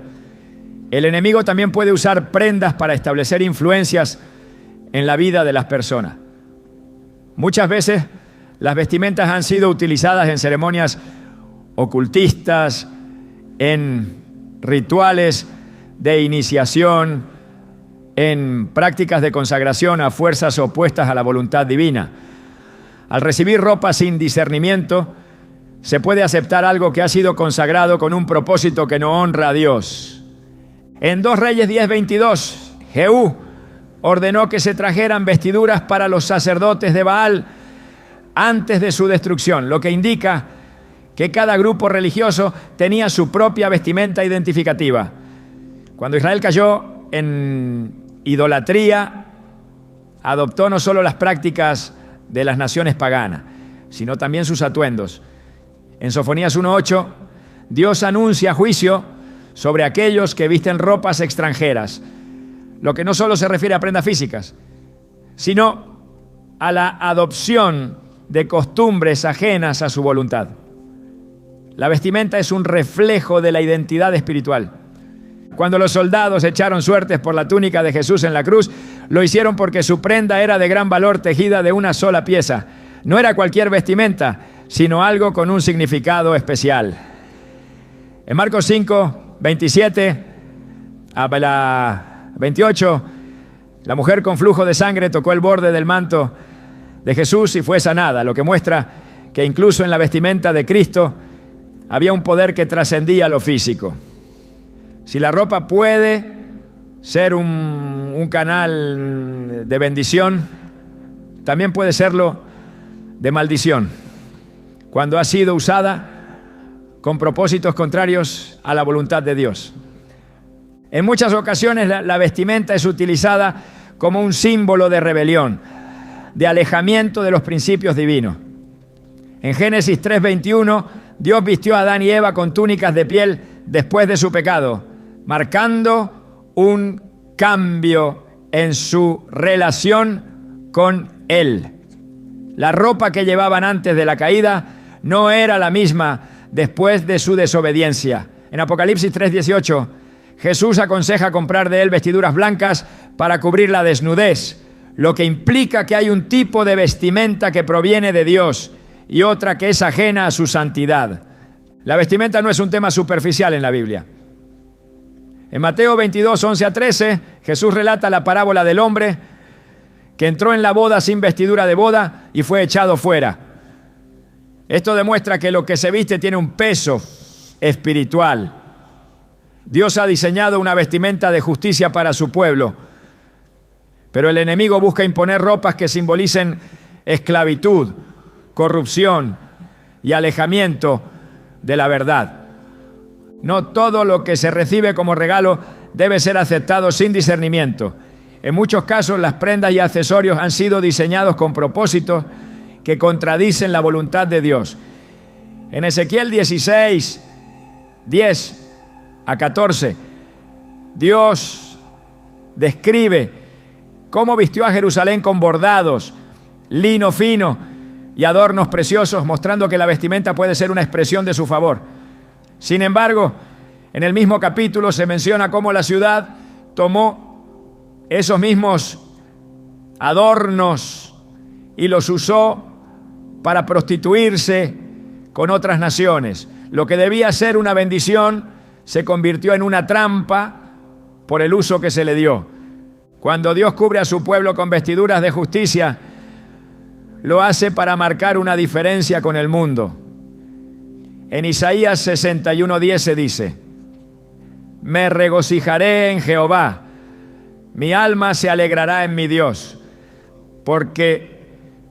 [SPEAKER 1] el enemigo también puede usar prendas para establecer influencias en la vida de las personas. Muchas veces las vestimentas han sido utilizadas en ceremonias ocultistas, en rituales de iniciación, en prácticas de consagración a fuerzas opuestas a la voluntad divina. Al recibir ropa sin discernimiento, se puede aceptar algo que ha sido consagrado con un propósito que no honra a Dios. En 2 Reyes 10:22, Jehú ordenó que se trajeran vestiduras para los sacerdotes de Baal antes de su destrucción, lo que indica que cada grupo religioso tenía su propia vestimenta identificativa. Cuando Israel cayó en idolatría, adoptó no solo las prácticas de las naciones paganas, sino también sus atuendos. En Sofonías 1:8, Dios anuncia juicio sobre aquellos que visten ropas extranjeras, lo que no solo se refiere a prendas físicas, sino a la adopción de costumbres ajenas a su voluntad. La vestimenta es un reflejo de la identidad espiritual. Cuando los soldados echaron suertes por la túnica de Jesús en la cruz, lo hicieron porque su prenda era de gran valor, tejida de una sola pieza. No era cualquier vestimenta, sino algo con un significado especial. En Marcos 5:27 a 28, la mujer con flujo de sangre tocó el borde del manto de Jesús y fue sanada, lo que muestra que incluso en la vestimenta de Cristo había un poder que trascendía lo físico. Si la ropa puede ser un canal de bendición, también puede serlo de maldición, cuando ha sido usada con propósitos contrarios a la voluntad de Dios. En muchas ocasiones la vestimenta es utilizada como un símbolo de rebelión, de alejamiento de los principios divinos. En Génesis 3:21, Dios vistió a Adán y Eva con túnicas de piel después de su pecado, marcando un cambio en su relación con Él. La ropa que llevaban antes de la caída no era la misma después de su desobediencia. En Apocalipsis 3:18, Jesús aconseja comprar de Él vestiduras blancas para cubrir la desnudez, lo que implica que hay un tipo de vestimenta que proviene de Dios y otra que es ajena a su santidad. La vestimenta no es un tema superficial en la Biblia. En Mateo 22, 11 a 13, Jesús relata la parábola del hombre que entró en la boda sin vestidura de boda y fue echado fuera. Esto demuestra que lo que se viste tiene un peso espiritual. Dios ha diseñado una vestimenta de justicia para su pueblo, pero el enemigo busca imponer ropas que simbolicen esclavitud, corrupción y alejamiento de la verdad. No todo lo que se recibe como regalo debe ser aceptado sin discernimiento. En muchos casos, las prendas y accesorios han sido diseñados con propósitos que contradicen la voluntad de Dios. En Ezequiel 16, 10 a 14, Dios describe cómo vistió a Jerusalén con bordados, lino fino y adornos preciosos, mostrando que la vestimenta puede ser una expresión de su favor. Sin embargo, en el mismo capítulo se menciona cómo la ciudad tomó esos mismos adornos y los usó para prostituirse con otras naciones. Lo que debía ser una bendición se convirtió en una trampa por el uso que se le dio. Cuando Dios cubre a su pueblo con vestiduras de justicia, lo hace para marcar una diferencia con el mundo. En Isaías 61:10 se dice: me regocijaré en Jehová, mi alma se alegrará en mi Dios, porque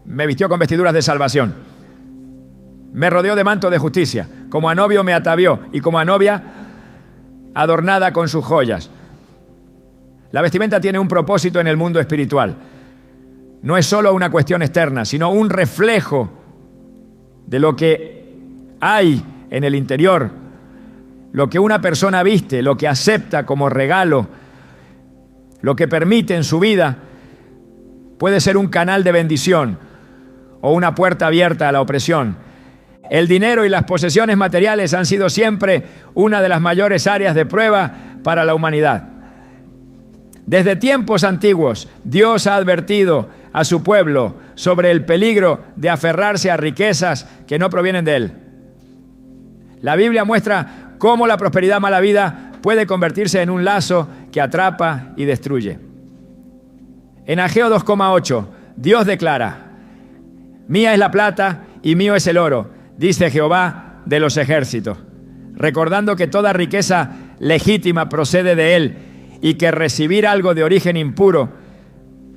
[SPEAKER 1] me vistió con vestiduras de salvación, me rodeó de manto de justicia, como a novio me atavió y como a novia adornada con sus joyas. La vestimenta tiene un propósito en el mundo espiritual. No es solo una cuestión externa, sino un reflejo de lo que hay en el interior, lo que una persona viste, lo que acepta como regalo, lo que permite en su vida, puede ser un canal de bendición o una puerta abierta a la opresión. El dinero y las posesiones materiales han sido siempre una de las mayores áreas de prueba para la humanidad. Desde tiempos antiguos, Dios ha advertido a su pueblo sobre el peligro de aferrarse a riquezas que no provienen de Él. La Biblia muestra cómo la prosperidad mala vida puede convertirse en un lazo que atrapa y destruye. En Ageo 2,8, Dios declara: mía es la plata y mío es el oro, dice Jehová de los ejércitos, recordando que toda riqueza legítima procede de Él y que recibir algo de origen impuro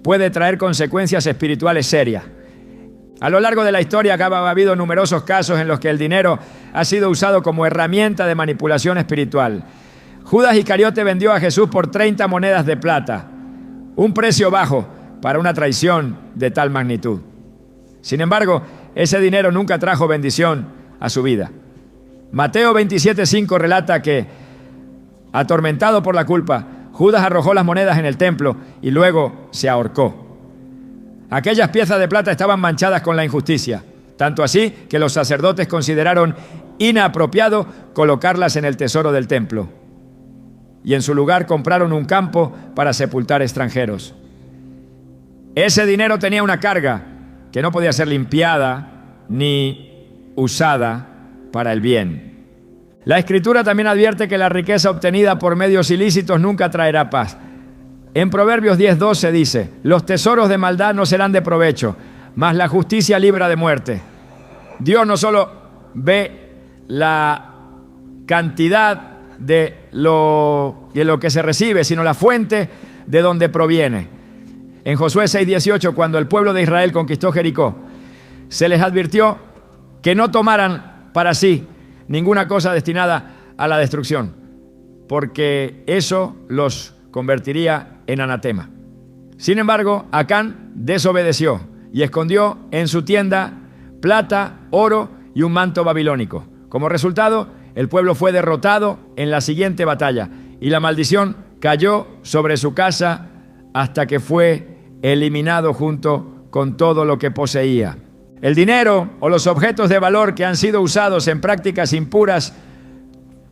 [SPEAKER 1] puede traer consecuencias espirituales serias. A lo largo de la historia ha habido numerosos casos en los que el dinero ha sido usado como herramienta de manipulación espiritual. Judas Iscariote vendió a Jesús por 30 monedas de plata, un precio bajo para una traición de tal magnitud. Sin embargo, ese dinero nunca trajo bendición a su vida. Mateo 27:5 relata que, atormentado por la culpa, Judas arrojó las monedas en el templo y luego se ahorcó. Aquellas piezas de plata estaban manchadas con la injusticia, tanto así que los sacerdotes consideraron inapropiado colocarlas en el tesoro del templo. Y en su lugar compraron un campo para sepultar extranjeros. Ese dinero tenía una carga que no podía ser limpiada ni usada para el bien. La Escritura también advierte que la riqueza obtenida por medios ilícitos nunca traerá paz. En Proverbios 10:12 dice: los tesoros de maldad no serán de provecho, mas la justicia libra de muerte. Dios no solo ve la cantidad de lo que se recibe, sino la fuente de donde proviene. En Josué 6:18, cuando el pueblo de Israel conquistó Jericó, se les advirtió que no tomaran para sí ninguna cosa destinada a la destrucción, porque eso los convertiría en anatema. Sin embargo, Acán desobedeció y escondió en su tienda plata, oro y un manto babilónico. Como resultado, el pueblo fue derrotado en la siguiente batalla y la maldición cayó sobre su casa hasta que fue eliminado junto con todo lo que poseía. El dinero o los objetos de valor que han sido usados en prácticas impuras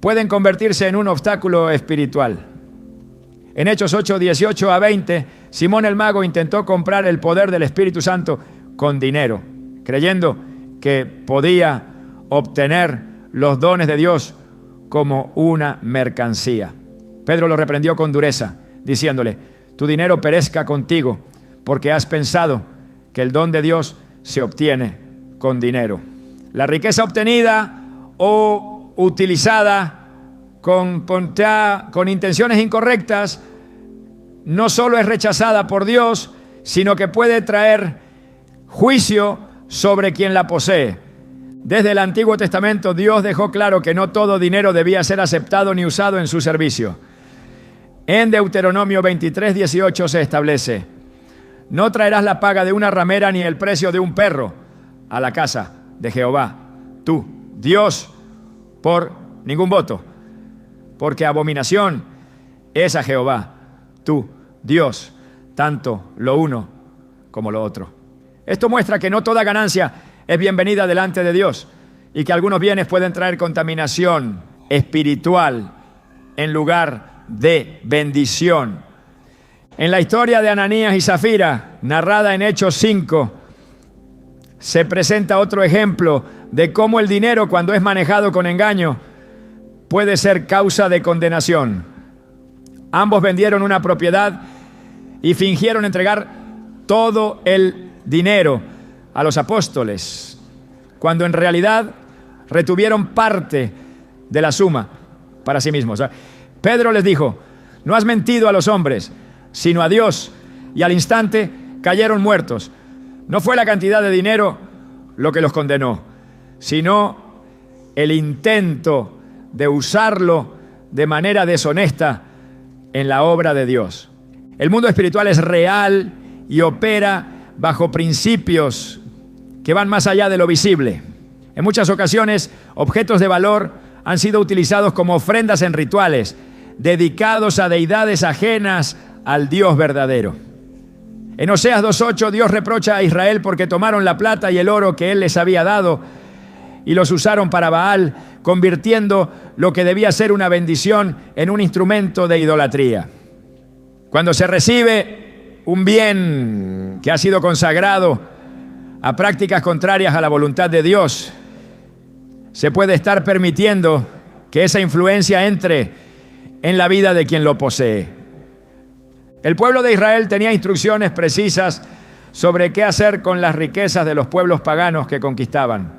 [SPEAKER 1] pueden convertirse en un obstáculo espiritual. En Hechos 8:18 a 20, Simón el mago intentó comprar el poder del Espíritu Santo con dinero, creyendo que podía obtener los dones de Dios como una mercancía. Pedro lo reprendió con dureza, diciéndole: tu dinero perezca contigo, porque has pensado que el don de Dios se obtiene con dinero. La riqueza obtenida o utilizada con intenciones incorrectas no solo es rechazada por Dios, sino que puede traer juicio sobre quien la posee. Desde el Antiguo Testamento, Dios dejó claro que no todo dinero debía ser aceptado ni usado en su servicio. En Deuteronomio 23:18 se establece: no traerás la paga de una ramera ni el precio de un perro a la casa de Jehová, tú, Dios, por ningún voto, porque abominación es a Jehová, tú, Dios, tanto lo uno como lo otro. Esto muestra que no toda ganancia es bienvenida delante de Dios y que algunos bienes pueden traer contaminación espiritual en lugar de bendición. En la historia de Ananías y Zafira, narrada en Hechos 5, se presenta otro ejemplo de cómo el dinero, cuando es manejado con engaño, puede ser causa de condenación. Ambos vendieron una propiedad y fingieron entregar todo el dinero a los apóstoles, cuando en realidad retuvieron parte de la suma para sí mismos. Pedro les dijo: no has mentido a los hombres, sino a Dios, y al instante cayeron muertos. No fue la cantidad de dinero lo que los condenó, sino el intento de usarlo de manera deshonesta en la obra de Dios. El mundo espiritual es real y opera bajo principios que van más allá de lo visible. En muchas ocasiones, objetos de valor han sido utilizados como ofrendas en rituales dedicados a deidades ajenas al Dios verdadero. En Oseas 2:8, Dios reprocha a Israel porque tomaron la plata y el oro que Él les había dado y los usaron para Baal, convirtiendo lo que debía ser una bendición en un instrumento de idolatría. Cuando se recibe un bien que ha sido consagrado a prácticas contrarias a la voluntad de Dios, se puede estar permitiendo que esa influencia entre en la vida de quien lo posee. El pueblo de Israel tenía instrucciones precisas sobre qué hacer con las riquezas de los pueblos paganos que conquistaban.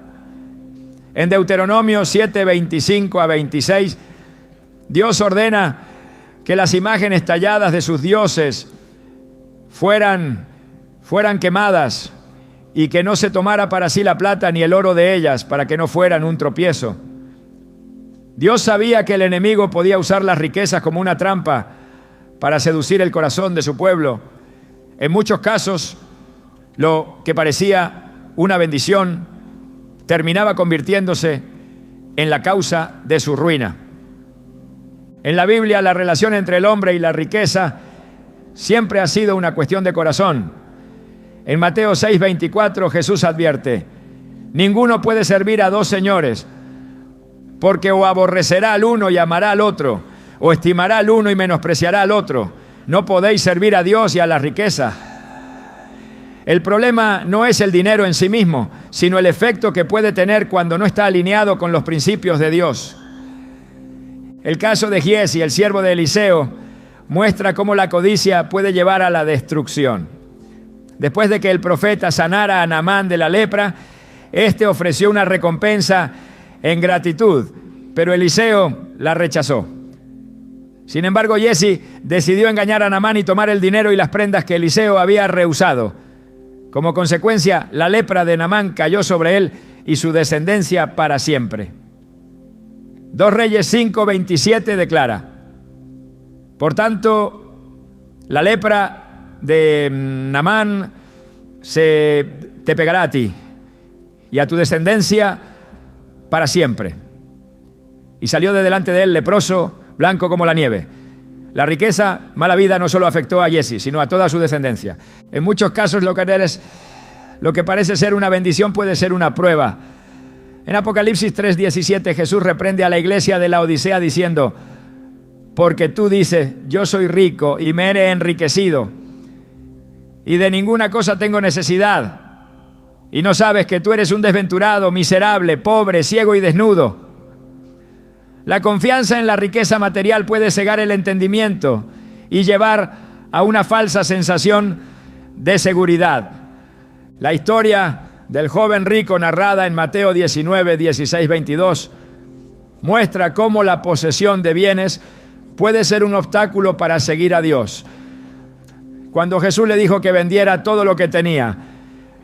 [SPEAKER 1] En Deuteronomio 7:25-26, Dios ordena que las imágenes talladas de sus dioses fueran quemadas y que no se tomara para sí la plata ni el oro de ellas, para que no fueran un tropiezo. Dios sabía que el enemigo podía usar las riquezas como una trampa para seducir el corazón de su pueblo. En muchos casos, lo que parecía una bendición terminaba convirtiéndose en la causa de su ruina. En la Biblia, la relación entre el hombre y la riqueza siempre ha sido una cuestión de corazón. En Mateo 6:24, Jesús advierte: ninguno puede servir a dos señores, porque o aborrecerá al uno y amará al otro, o estimará al uno y menospreciará al otro. No podéis servir a Dios y a la riqueza. El problema no es el dinero en sí mismo, sino el efecto que puede tener cuando no está alineado con los principios de Dios. El caso de Giezi, el siervo de Eliseo, muestra cómo la codicia puede llevar a la destrucción. Después de que el profeta sanara a Naamán de la lepra, este ofreció una recompensa en gratitud, pero Eliseo la rechazó. Sin embargo, Giezi decidió engañar a Naamán y tomar el dinero y las prendas que Eliseo había rehusado. Como consecuencia, la lepra de Naamán cayó sobre él y su descendencia para siempre. 2 Reyes 5:27 declara: por tanto, la lepra de Naamán te pegará a ti y a tu descendencia para siempre. Y salió de delante de él leproso, blanco como la nieve. La riqueza, mala vida, no solo afectó a Giezi, sino a toda su descendencia. En muchos casos lo que parece ser una bendición puede ser una prueba. En Apocalipsis 3:17, Jesús reprende a la iglesia de la Odisea diciendo: porque tú dices, yo soy rico y me he enriquecido y de ninguna cosa tengo necesidad, y no sabes que tú eres un desventurado, miserable, pobre, ciego y desnudo. La confianza en la riqueza material puede cegar el entendimiento y llevar a una falsa sensación de seguridad. La historia del joven rico narrada en Mateo 19, 16, 22 muestra cómo la posesión de bienes puede ser un obstáculo para seguir a Dios. Cuando Jesús le dijo que vendiera todo lo que tenía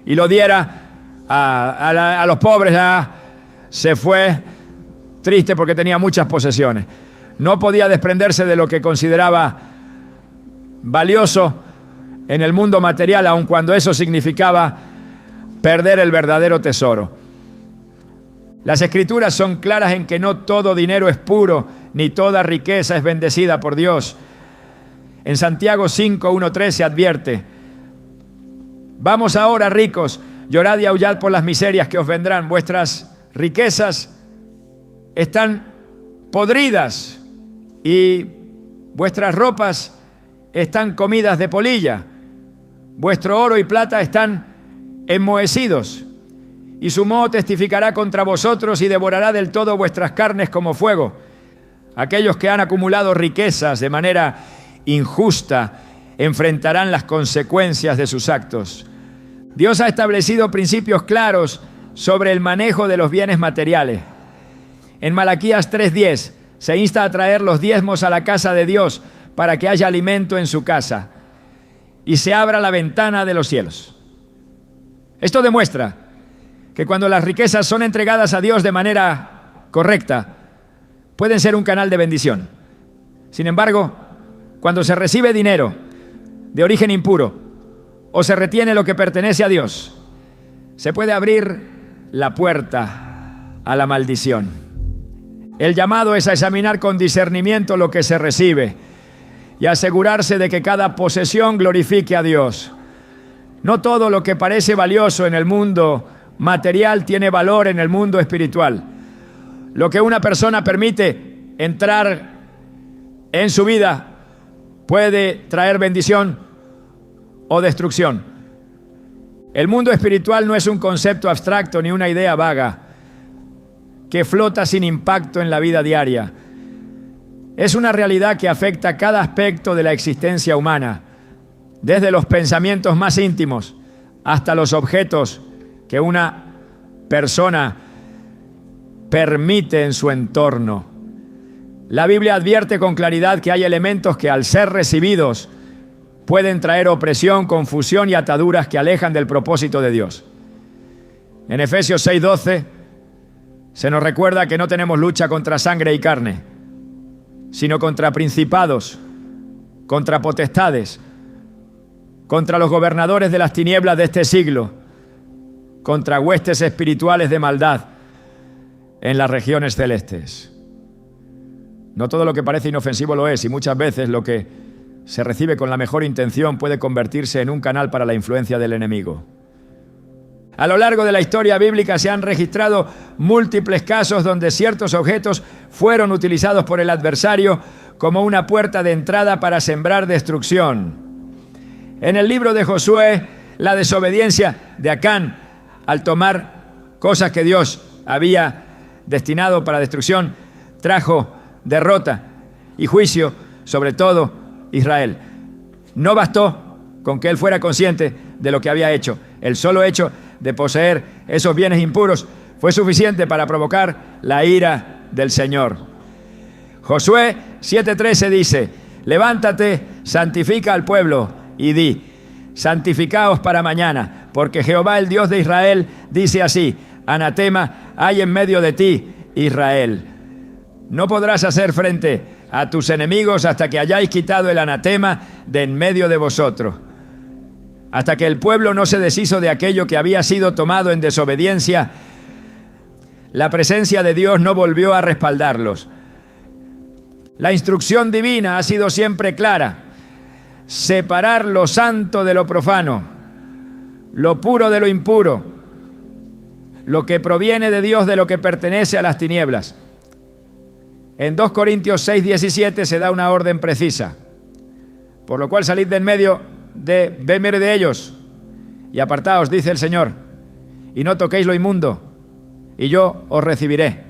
[SPEAKER 1] y lo diera a los pobres, se fue triste porque tenía muchas posesiones. No podía desprenderse de lo que consideraba valioso en el mundo material, aun cuando eso significaba perder el verdadero tesoro. Las Escrituras son claras en que no todo dinero es puro, ni toda riqueza es bendecida por Dios. En Santiago 5, 1, 3 se advierte: vamos ahora, ricos, llorad y aullad por las miserias que os vendrán. Vuestras riquezas están podridas y vuestras ropas están comidas de polilla. Vuestro oro y plata están enmohecidos, y su moho testificará contra vosotros y devorará del todo vuestras carnes como fuego. Aquellos que han acumulado riquezas de manera injusta enfrentarán las consecuencias de sus actos. Dios ha establecido principios claros sobre el manejo de los bienes materiales. En Malaquías 3:10 se insta a traer los diezmos a la casa de Dios para que haya alimento en su casa y se abra la ventana de los cielos. Esto demuestra que cuando las riquezas son entregadas a Dios de manera correcta, pueden ser un canal de bendición. Sin embargo, cuando se recibe dinero de origen impuro o se retiene lo que pertenece a Dios, se puede abrir la puerta a la maldición. El llamado es a examinar con discernimiento lo que se recibe y asegurarse de que cada posesión glorifique a Dios. No todo lo que parece valioso en el mundo material tiene valor en el mundo espiritual. Lo que una persona permite entrar en su vida puede traer bendición o destrucción. El mundo espiritual no es un concepto abstracto ni una idea vaga que flota sin impacto en la vida diaria. Es una realidad que afecta cada aspecto de la existencia humana, desde los pensamientos más íntimos hasta los objetos que una persona permite en su entorno. La Biblia advierte con claridad que hay elementos que, al ser recibidos, pueden traer opresión, confusión y ataduras que alejan del propósito de Dios. En Efesios 6:12 se nos recuerda que no tenemos lucha contra sangre y carne, sino contra principados, contra potestades, contra los gobernadores de las tinieblas de este siglo, contra huestes espirituales de maldad en las regiones celestes. No todo lo que parece inofensivo lo es, y muchas veces lo que se recibe con la mejor intención puede convertirse en un canal para la influencia del enemigo. A lo largo de la historia bíblica se han registrado múltiples casos donde ciertos objetos fueron utilizados por el adversario como una puerta de entrada para sembrar destrucción. En el libro de Josué, la desobediencia de Acán al tomar cosas que Dios había destinado para destrucción trajo derrota y juicio sobre todo Israel. No bastó con que él fuera consciente de lo que había hecho. El solo hecho de poseer esos bienes impuros fue suficiente para provocar la ira del Señor. Josué 7:13 dice: levántate, santifica al pueblo y di: santificaos para mañana, porque Jehová, el Dios de Israel, dice así: anatema hay en medio de ti, Israel. No podrás hacer frente a tus enemigos hasta que hayáis quitado el anatema de en medio de vosotros. Hasta que el pueblo no se deshizo de aquello que había sido tomado en desobediencia, la presencia de Dios no volvió a respaldarlos. La instrucción divina ha sido siempre clara: separar lo santo de lo profano, lo puro de lo impuro, lo que proviene de Dios de lo que pertenece a las tinieblas. En 2 Corintios 6:17 se da una orden precisa: por lo cual salid de en medio de ellos y apartaos, dice el Señor, y no toquéis lo inmundo, y yo os recibiré.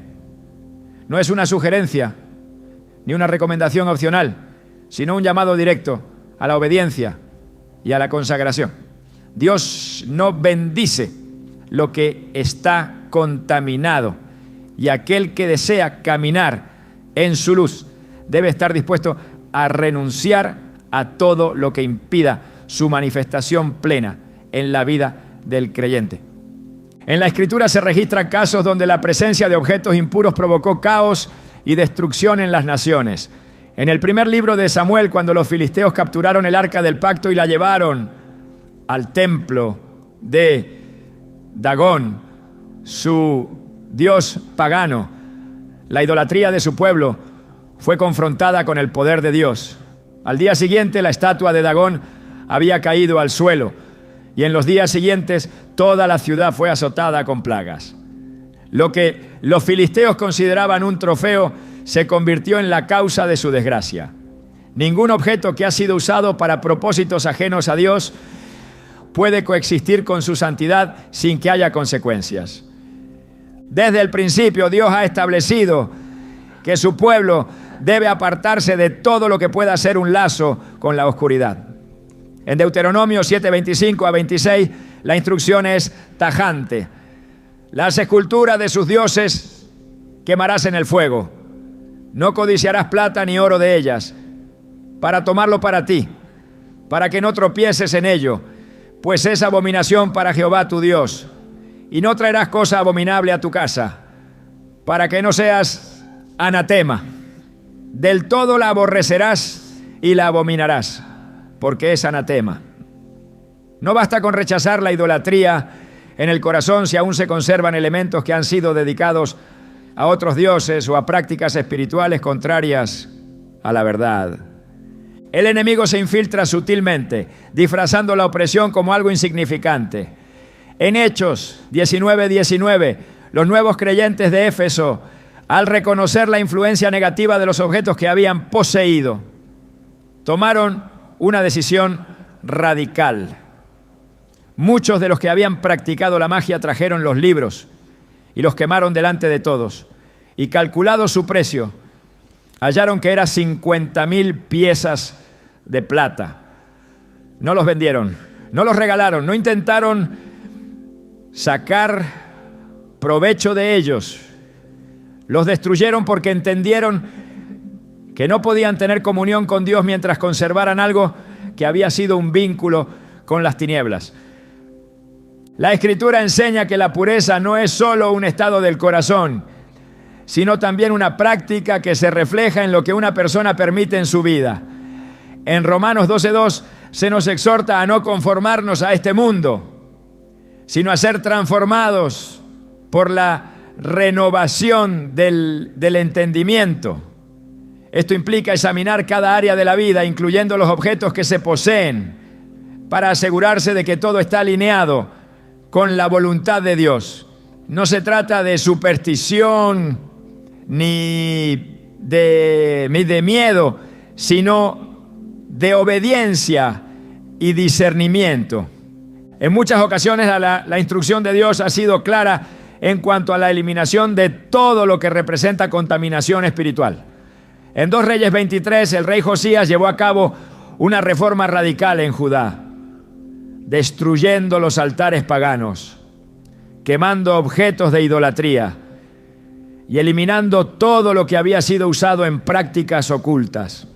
[SPEAKER 1] No es una sugerencia ni una recomendación opcional, sino un llamado directo a la obediencia y a la consagración. Dios no bendice lo que está contaminado, y aquel que desea caminar en su luz debe estar dispuesto a renunciar a todo lo que impida su manifestación plena en la vida del creyente. En la Escritura se registran casos donde la presencia de objetos impuros provocó caos y destrucción en las naciones. En el primer libro de Samuel, cuando los filisteos capturaron el arca del pacto y la llevaron al templo de Dagón, su dios pagano, la idolatría de su pueblo fue confrontada con el poder de Dios. Al día siguiente, la estatua de Dagón había caído al suelo, y en los días siguientes toda la ciudad fue azotada con plagas. Lo que los filisteos consideraban un trofeo se convirtió en la causa de su desgracia. Ningún objeto que ha sido usado para propósitos ajenos a Dios puede coexistir con su santidad sin que haya consecuencias. Desde el principio, Dios ha establecido que su pueblo debe apartarse de todo lo que pueda ser un lazo con la oscuridad. En Deuteronomio 7:25 a 26, la instrucción es tajante. Las esculturas de sus dioses quemarás en el fuego. No codiciarás plata ni oro de ellas, para tomarlo para ti, para que no tropieces en ello, pues es abominación para Jehová tu Dios. Y no traerás cosa abominable a tu casa, para que no seas anatema. Del todo la aborrecerás y la abominarás, porque es anatema. No basta con rechazar la idolatría en el corazón si aún se conservan elementos que han sido dedicados a otros dioses o a prácticas espirituales contrarias a la verdad. El enemigo se infiltra sutilmente, disfrazando la opresión como algo insignificante. En Hechos 19:19, los nuevos creyentes de Éfeso, al reconocer la influencia negativa de los objetos que habían poseído, tomaron una decisión radical. Muchos de los que habían practicado la magia trajeron los libros y los quemaron delante de todos. Y calculado su precio, hallaron que era 50,000 piezas de plata. No los vendieron, no los regalaron, no intentaron sacar provecho de ellos. Los destruyeron porque entendieron que no podían tener comunión con Dios mientras conservaran algo que había sido un vínculo con las tinieblas. La Escritura enseña que la pureza no es solo un estado del corazón, sino también una práctica que se refleja en lo que una persona permite en su vida. En Romanos 12:2 se nos exhorta a no conformarnos a este mundo, sino a ser transformados por la renovación del entendimiento. Esto implica examinar cada área de la vida, incluyendo los objetos que se poseen, para asegurarse de que todo está alineado con la voluntad de Dios. No se trata de superstición ni de miedo, sino de obediencia y discernimiento. En muchas ocasiones la instrucción de Dios ha sido clara en cuanto a la eliminación de todo lo que representa contaminación espiritual. En 2 Reyes 23, el rey Josías llevó a cabo una reforma radical en Judá, destruyendo los altares paganos, quemando objetos de idolatría y eliminando todo lo que había sido usado en prácticas ocultas.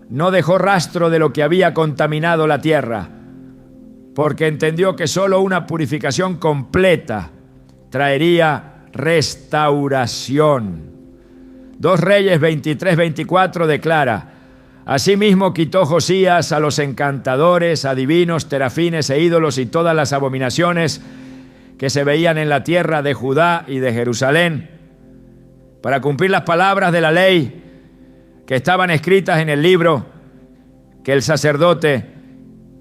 [SPEAKER 1] No dejó rastro de lo que había contaminado la tierra, porque entendió que solo una purificación completa traería restauración. 2 Reyes 23-24 declara: asimismo quitó Josías a los encantadores, adivinos, terafines e ídolos y todas las abominaciones que se veían en la tierra de Judá y de Jerusalén, para cumplir las palabras de la ley que estaban escritas en el libro que el sacerdote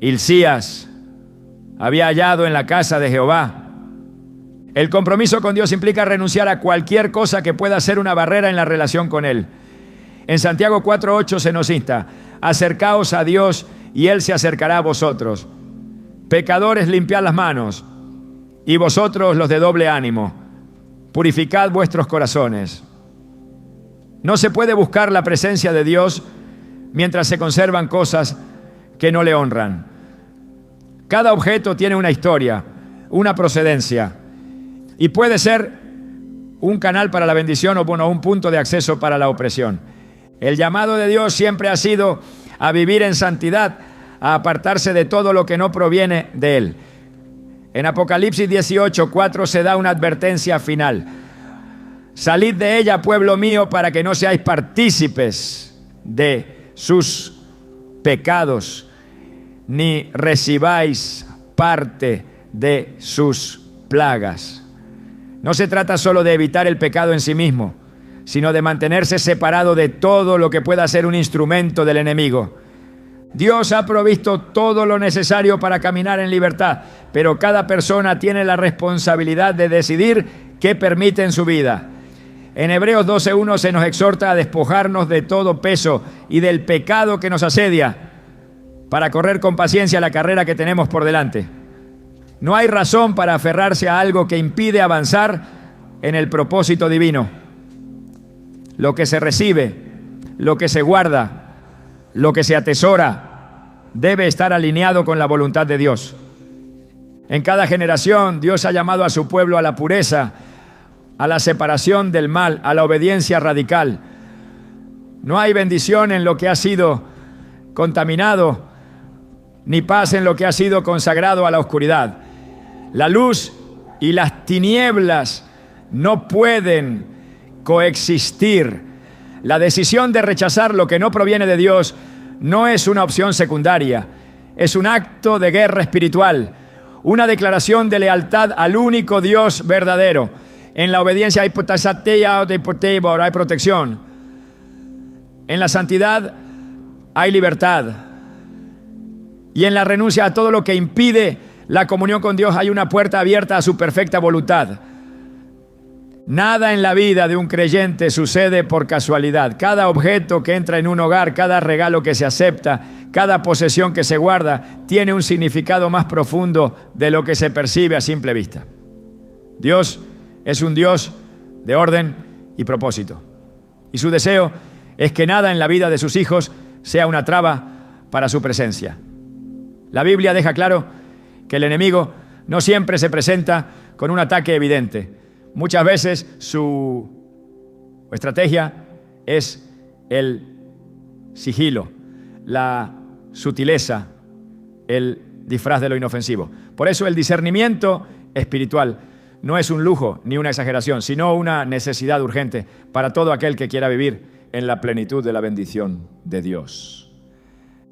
[SPEAKER 1] Hilcías había hallado en la casa de Jehová. El compromiso con Dios implica renunciar a cualquier cosa que pueda ser una barrera en la relación con Él. En Santiago 4:8 se nos insta: acercaos a Dios y Él se acercará a vosotros. Pecadores, limpiad las manos, y vosotros los de doble ánimo, purificad vuestros corazones. No se puede buscar la presencia de Dios mientras se conservan cosas que no le honran. Cada objeto tiene una historia, una procedencia, y puede ser un canal para la bendición o un punto de acceso para la opresión. El llamado de Dios siempre ha sido a vivir en santidad, a apartarse de todo lo que no proviene de Él. En Apocalipsis 18:4 se da una advertencia final. Salid de ella, pueblo mío, para que no seáis partícipes de sus pecados, ni recibáis parte de sus plagas. No se trata solo de evitar el pecado en sí mismo, sino de mantenerse separado de todo lo que pueda ser un instrumento del enemigo. Dios ha provisto todo lo necesario para caminar en libertad, pero cada persona tiene la responsabilidad de decidir qué permite en su vida. En Hebreos 12:1 se nos exhorta a despojarnos de todo peso y del pecado que nos asedia para correr con paciencia la carrera que tenemos por delante. No hay razón para aferrarse a algo que impide avanzar en el propósito divino. Lo que se recibe, lo que se guarda, lo que se atesora, debe estar alineado con la voluntad de Dios. En cada generación, Dios ha llamado a su pueblo a la pureza, a la separación del mal, a la obediencia radical. No hay bendición en lo que ha sido contaminado, ni paz en lo que ha sido consagrado a la oscuridad. La luz y las tinieblas no pueden coexistir. La decisión de rechazar lo que no proviene de Dios no es una opción secundaria, es un acto de guerra espiritual, una declaración de lealtad al único Dios verdadero. En la obediencia hay protección. En la santidad hay libertad. Y en la renuncia a todo lo que impide la comunión con Dios hay una puerta abierta a su perfecta voluntad. Nada en la vida de un creyente sucede por casualidad. Cada objeto que entra en un hogar, cada regalo que se acepta, cada posesión que se guarda, tiene un significado más profundo de lo que se percibe a simple vista. Dios es un Dios de orden y propósito. Y su deseo es que nada en la vida de sus hijos sea una traba para su presencia. La Biblia deja claro que el enemigo no siempre se presenta con un ataque evidente. Muchas veces su estrategia es el sigilo, la sutileza, el disfraz de lo inofensivo. Por eso el discernimiento espiritual no es un lujo ni una exageración, sino una necesidad urgente para todo aquel que quiera vivir en la plenitud de la bendición de Dios.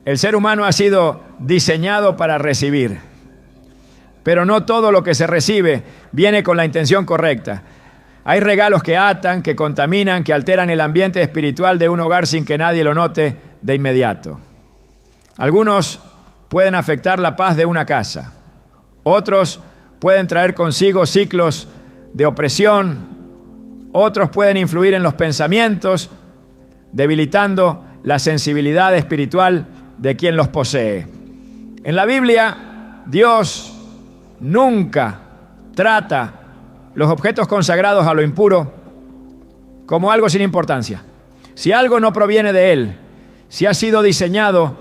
[SPEAKER 1] El ser humano ha sido diseñado para recibir, pero no todo lo que se recibe viene con la intención correcta. Hay regalos que atan, que contaminan, que alteran el ambiente espiritual de un hogar sin que nadie lo note de inmediato. Algunos pueden afectar la paz de una casa. Otros pueden traer consigo ciclos de opresión. Otros pueden influir en los pensamientos, debilitando la sensibilidad espiritual de quien los posee. En la Biblia, Dios nunca trata los objetos consagrados a lo impuro como algo sin importancia. Si algo no proviene de Él, si ha sido diseñado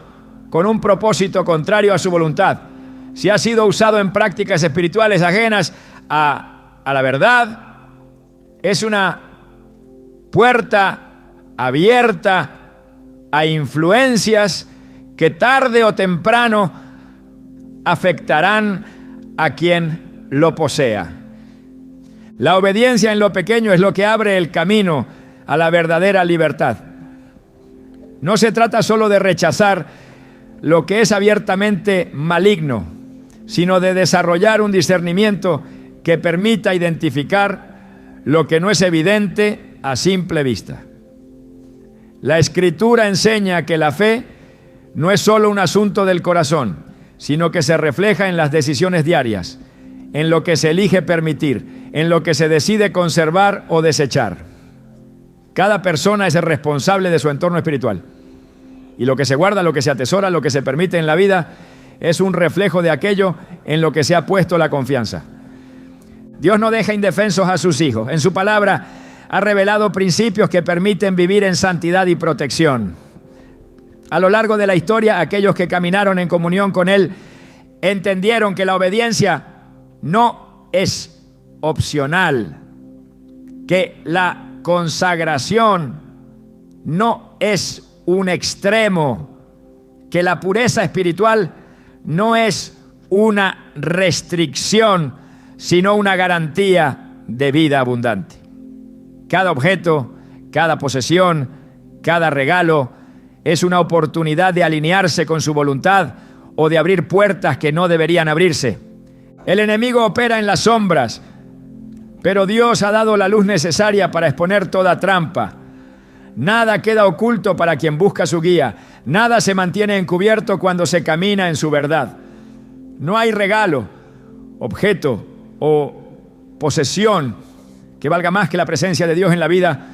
[SPEAKER 1] con un propósito contrario a su voluntad, si ha sido usado en prácticas espirituales ajenas a la verdad, es una puerta abierta a influencias que tarde o temprano afectarán a quien lo posea. La obediencia en lo pequeño es lo que abre el camino a la verdadera libertad. No se trata solo de rechazar lo que es abiertamente maligno, sino de desarrollar un discernimiento que permita identificar lo que no es evidente a simple vista. La Escritura enseña que la fe no es solo un asunto del corazón, sino que se refleja en las decisiones diarias, en lo que se elige permitir, en lo que se decide conservar o desechar. Cada persona es el responsable de su entorno espiritual. Y lo que se guarda, lo que se atesora, lo que se permite en la vida, es un reflejo de aquello en lo que se ha puesto la confianza. Dios no deja indefensos a sus hijos. En su palabra ha revelado principios que permiten vivir en santidad y protección. A lo largo de la historia, aquellos que caminaron en comunión con Él entendieron que la obediencia no es opcional, que la consagración no es un extremo, que la pureza espiritual no es una restricción, sino una garantía de vida abundante. Cada objeto, cada posesión, cada regalo es una oportunidad de alinearse con su voluntad o de abrir puertas que no deberían abrirse. El enemigo opera en las sombras, pero Dios ha dado la luz necesaria para exponer toda trampa. Nada queda oculto para quien busca su guía. Nada se mantiene encubierto cuando se camina en su verdad. No hay regalo, objeto o posesión que valga más que la presencia de Dios en la vida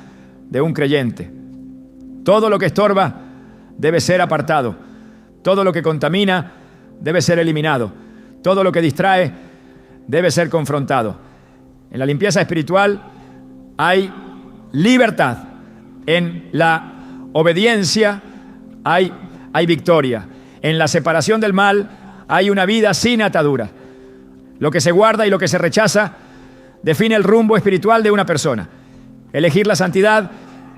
[SPEAKER 1] de un creyente. Todo lo que estorba debe ser apartado. Todo lo que contamina debe ser eliminado. Todo lo que distrae debe ser confrontado. En la limpieza espiritual hay libertad. En la obediencia hay victoria. En la separación del mal hay una vida sin atadura. Lo que se guarda y lo que se rechaza define el rumbo espiritual de una persona. Elegir la santidad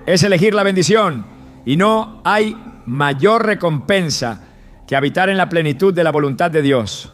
[SPEAKER 1] es elegir la bendición, y no hay mayor recompensa que habitar en la plenitud de la voluntad de Dios.